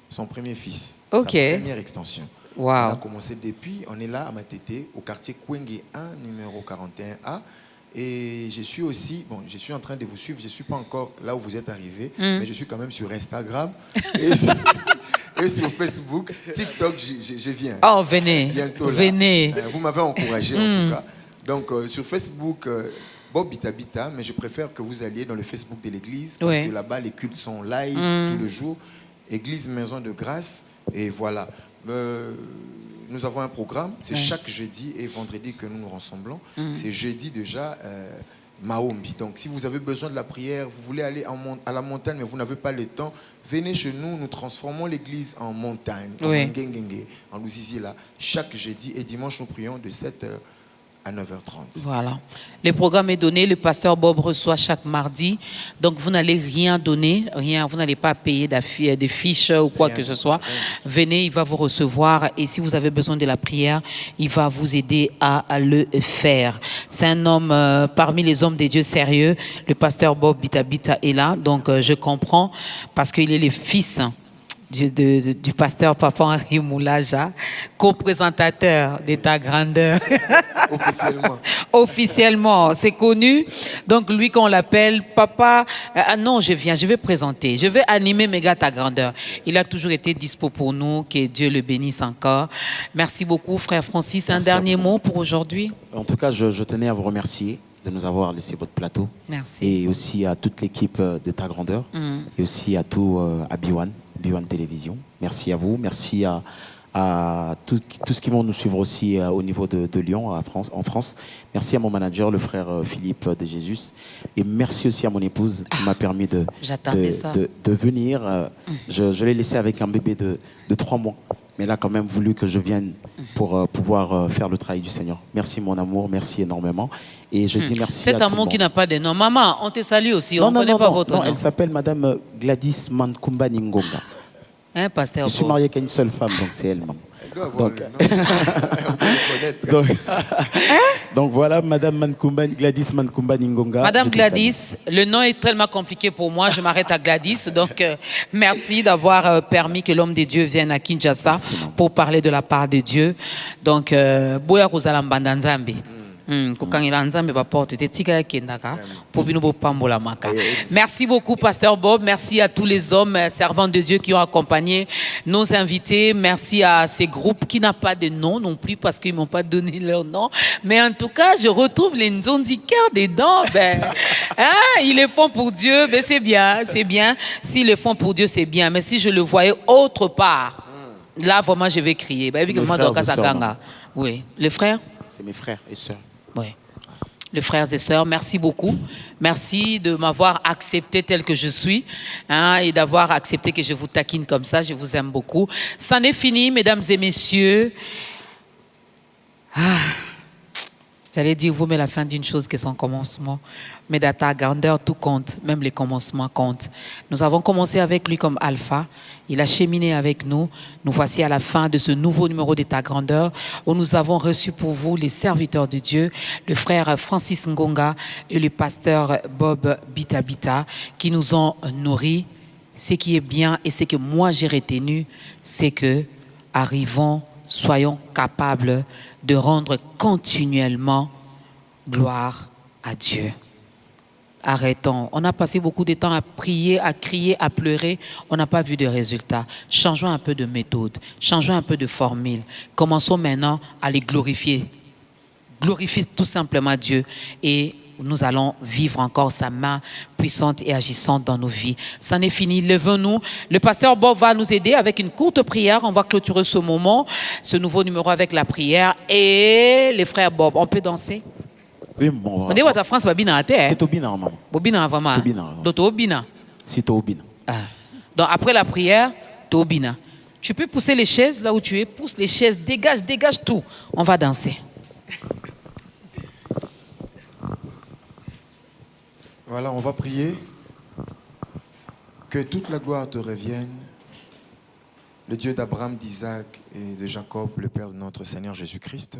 son premier fils, Ok. sa première extension. Wow. On a commencé depuis, on est là à Matete, au quartier Kwenge 1, numéro 41A. Et je suis aussi, bon, je suis en train de vous suivre, je ne suis pas encore là où vous êtes arrivé, mais je suis quand même sur Instagram et sur Facebook, TikTok, je viens. Oh, venez. Bientôt là. Venez. Vous m'avez encouragé en tout cas. Donc sur Facebook, Bob Bitabita, mais je préfère que vous alliez dans le Facebook de l'église parce Oui. que là-bas, les cultes sont live tout le jour. Église Maison de Grâce, et voilà. Nous avons un programme, c'est chaque jeudi et vendredi que nous nous rassemblons. C'est jeudi déjà, Maombi. Donc si vous avez besoin de la prière, vous voulez aller à la montagne mais vous n'avez pas le temps, venez chez nous, nous transformons l'église en montagne, en Lusizila. Chaque jeudi et dimanche, nous prions de 7h à 9h30. Voilà. Le programme est donné, le pasteur Bob reçoit chaque mardi. Donc vous n'allez rien donner, rien, vous n'allez pas payer des fiches ou quoi que ce soit. Venez, il va vous recevoir et si vous avez besoin de la prière, il va vous aider à le faire. C'est un homme parmi les hommes des dieux sérieux. Le pasteur Bob Bitabita est là, donc je comprends parce qu'il est le fils du pasteur Papa Henri Moulaja, co-présentateur d'État Grandeur. Officiellement. Officiellement, c'est connu. Donc lui, quand on l'appelle, papa, non, je vais présenter, je vais animer Méga Ta Grandeur. Il a toujours été dispo pour nous, que Dieu le bénisse encore. Merci beaucoup, frère Francis. Merci un dernier mot pour aujourd'hui? En tout cas, je tenais à vous remercier de nous avoir laissé votre plateau. Merci. Et aussi à toute l'équipe de Ta Grandeur. Et aussi à à B1 Télévision. Merci à vous. Merci à tous qui vont nous suivre aussi au niveau de Lyon, en France. Merci à mon manager, le frère Philippe de Jésus. Et merci aussi à mon épouse qui m'a permis de venir. Je l'ai laissé avec un bébé de 3 mois. Mais elle a quand même voulu que je vienne pour pouvoir faire le travail du Seigneur. Merci mon amour, merci énormément. Et je dis merci à tout le monde. Cet amour qui n'a pas de nom. Maman, on te salue aussi, on ne connaît pas votre nom. Elle s'appelle Madame Gladys Mankumba Ningonga. Hein, pasteur? Je suis marié qu'à une seule femme, donc c'est elle, maman. Elle doit avoir le nom. Donc voilà, Madame Gladys Mankumba Ningonga. Madame Gladys, le nom est tellement compliqué pour moi, je m'arrête à Gladys. Donc merci d'avoir permis que l'homme de Dieu vienne à Kinshasa pour parler de la part de Dieu. Donc, Boya Kozala Mbandanzambi. Merci beaucoup, pasteur Bob. Merci à tous les hommes servants de Dieu qui ont accompagné nos invités. Merci à ces groupes qui n'ont pas de nom non plus parce qu'ils ne m'ont pas donné leur nom. Mais en tout cas, je retrouve les Nzondikers dedans. Ils le font pour Dieu, ben c'est bien, c'est bien. S'ils le font pour Dieu, c'est bien. Mais si je le voyais autre part, là, vraiment, je vais crier. Oui, les frères? C'est mes frères et sœurs. Oui. Les frères et sœurs, merci beaucoup. Merci de m'avoir accepté tel que je suis et d'avoir accepté que je vous taquine comme ça. Je vous aime beaucoup. C'en est fini, mesdames et messieurs. J'allais dire, vous, mais la fin d'une chose, que son commencement. Mais dans Ta Grandeur, tout compte, même les commencements comptent. Nous avons commencé avec lui comme alpha. Il a cheminé avec nous. Nous voici à la fin de ce nouveau numéro de Ta Grandeur où nous avons reçu pour vous les serviteurs de Dieu, le frère Francis Ngonga et le pasteur Bob Bitabita qui nous ont nourris. Ce qui est bien et ce que moi j'ai retenu, c'est que soyons capables de rendre continuellement gloire à Dieu. Arrêtons. On a passé beaucoup de temps à prier, à crier, à pleurer. On n'a pas vu de résultats. Changeons un peu de méthode. Changeons un peu de formule. Commençons maintenant à les glorifier. Glorifier tout simplement Dieu. Et nous allons vivre encore sa main puissante et agissante dans nos vies. Ça n'est fini. Levons-nous. Le pasteur Bob va nous aider avec une courte prière. On va clôturer ce moment, ce nouveau numéro avec la prière. Et les frères Bob, on peut danser? Oui, bon. On dit votre France, babina à terre. C'est Obina, maman. Bobina vraiment. D'auto Obina. C'est Obina. Donc après la prière, Obina. Tu peux pousser les chaises là où tu es. Pousse les chaises. Dégage tout. On va danser. Voilà, on va prier. Que toute la gloire te revienne. Le Dieu d'Abraham, d'Isaac et de Jacob, le Père de notre Seigneur Jésus-Christ,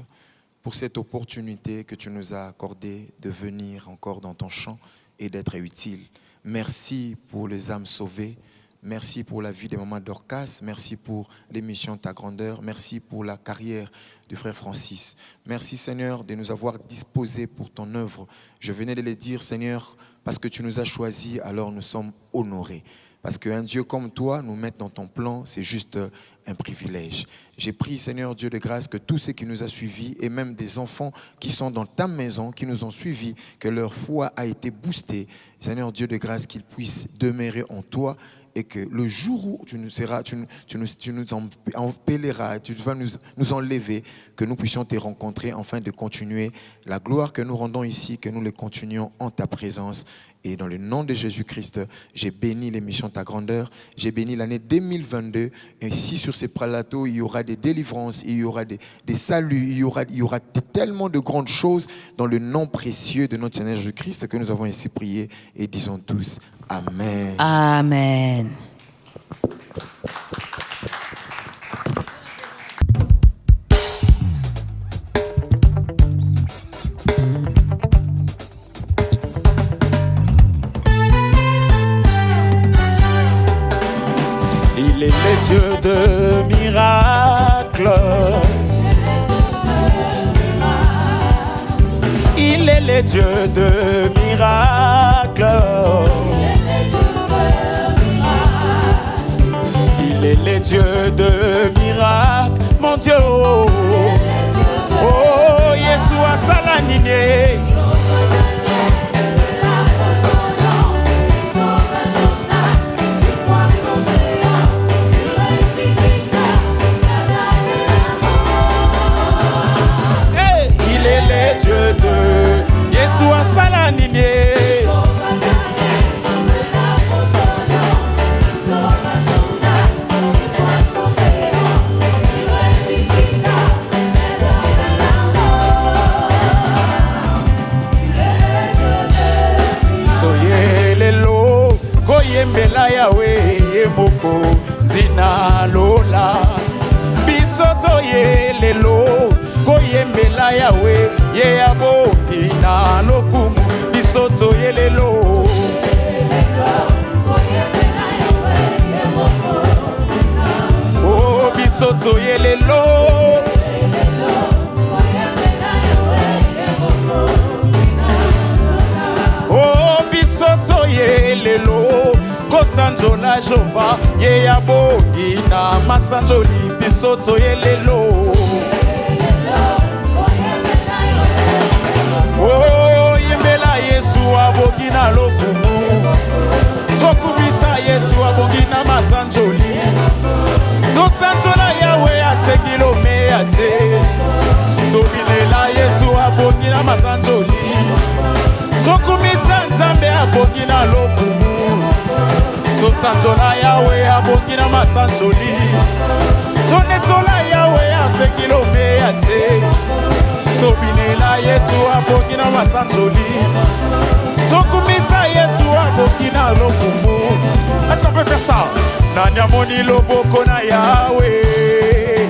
pour cette opportunité que tu nous as accordée de venir encore dans ton champ et d'être utile. Merci pour les âmes sauvées. Merci pour la vie des mamans Dorcas. Merci pour l'émission Ta Grandeur. Merci pour la carrière du frère Francis. Merci Seigneur de nous avoir disposés pour ton œuvre. Je venais de le dire Seigneur, parce que tu nous as choisis, alors nous sommes honorés. Parce qu'un Dieu comme toi, nous mettre dans ton plan, c'est juste un privilège. J'ai prié, Seigneur Dieu de grâce, que tous ceux qui nous ont suivis, et même des enfants qui sont dans ta maison, qui nous ont suivis, que leur foi a été boostée. Seigneur Dieu de grâce, qu'ils puissent demeurer en toi, et que le jour où tu nous empêleras, tu vas nous enlever, que nous puissions te rencontrer afin de continuer la gloire que nous rendons ici, que nous le continuions en ta présence. Et dans le nom de Jésus-Christ, j'ai béni l'émission Ta Grandeur, j'ai béni l'année 2022. Et ici sur ces plateaux, il y aura des délivrances, il y aura des saluts, il y aura tellement de grandes choses dans le nom précieux de notre Seigneur Jésus-Christ que nous avons ainsi prié. Et disons tous Amen. Amen. Il est le Dieu de miracles. Il est le Dieu de miracles. Il est le Dieu de miracles. Mon Dieu, oh, oh, Yeshua Salanine. Dieu de Yeshua Salanine. Soye lelo koyembela yawe yemoko zina lola bisoto ye lelo koyembela yawe ye yabongi na lokumu bisoto ye lelo oh bisoto ye lelo oh bisoto ye lelo kosanjola Jova ye yabongi na masanjoli bisoto ye lelo oh yembela Yesu abongi na lokumu sokumisa Yesu abongi na masanjoli tosanjola yawe asekilo meate sobilela Yesu abongi na masanjoli sokumisa Nzambe abongi na lokumu sosanjola yawe abongi na masanjoli sonetsola yawe asekilo meate sobinela Yesu abongi na masanjoli sokumisa Yesu abongi na lokumu. Est-ce qu'on peut faire ça? Nani amoni loboko na Yahweh,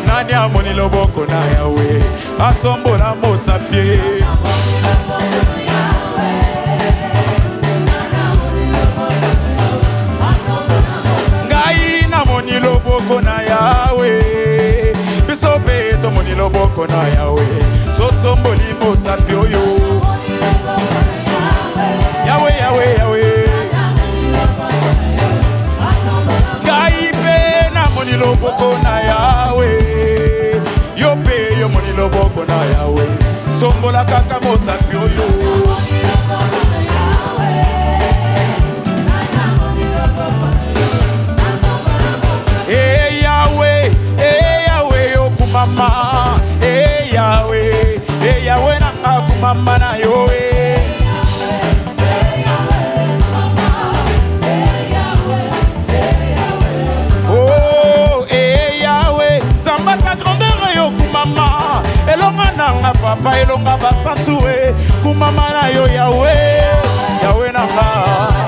nani amoni loboko na Yahweh, asombola mosapie. Ngai namoni loboko na Yahweh, bisope tomoni loboko na Yahweh, sotomboli mosapi oyo. Yahweh, Yahweh, Yahweh. Ngai pe namoni loboko na Yahweh, yo pe yo moni loboko na Yahweh, sombola kaka mosapi oyo. Hey Yahweh, okumama. Hey Yahweh, nanga kumama na yo. Oh, hey Yahweh, Zamba ta grandeur yo kumama. Elonga nanga papa, elonga basantue, kumama na yo Yahweh, Yahweh nanga.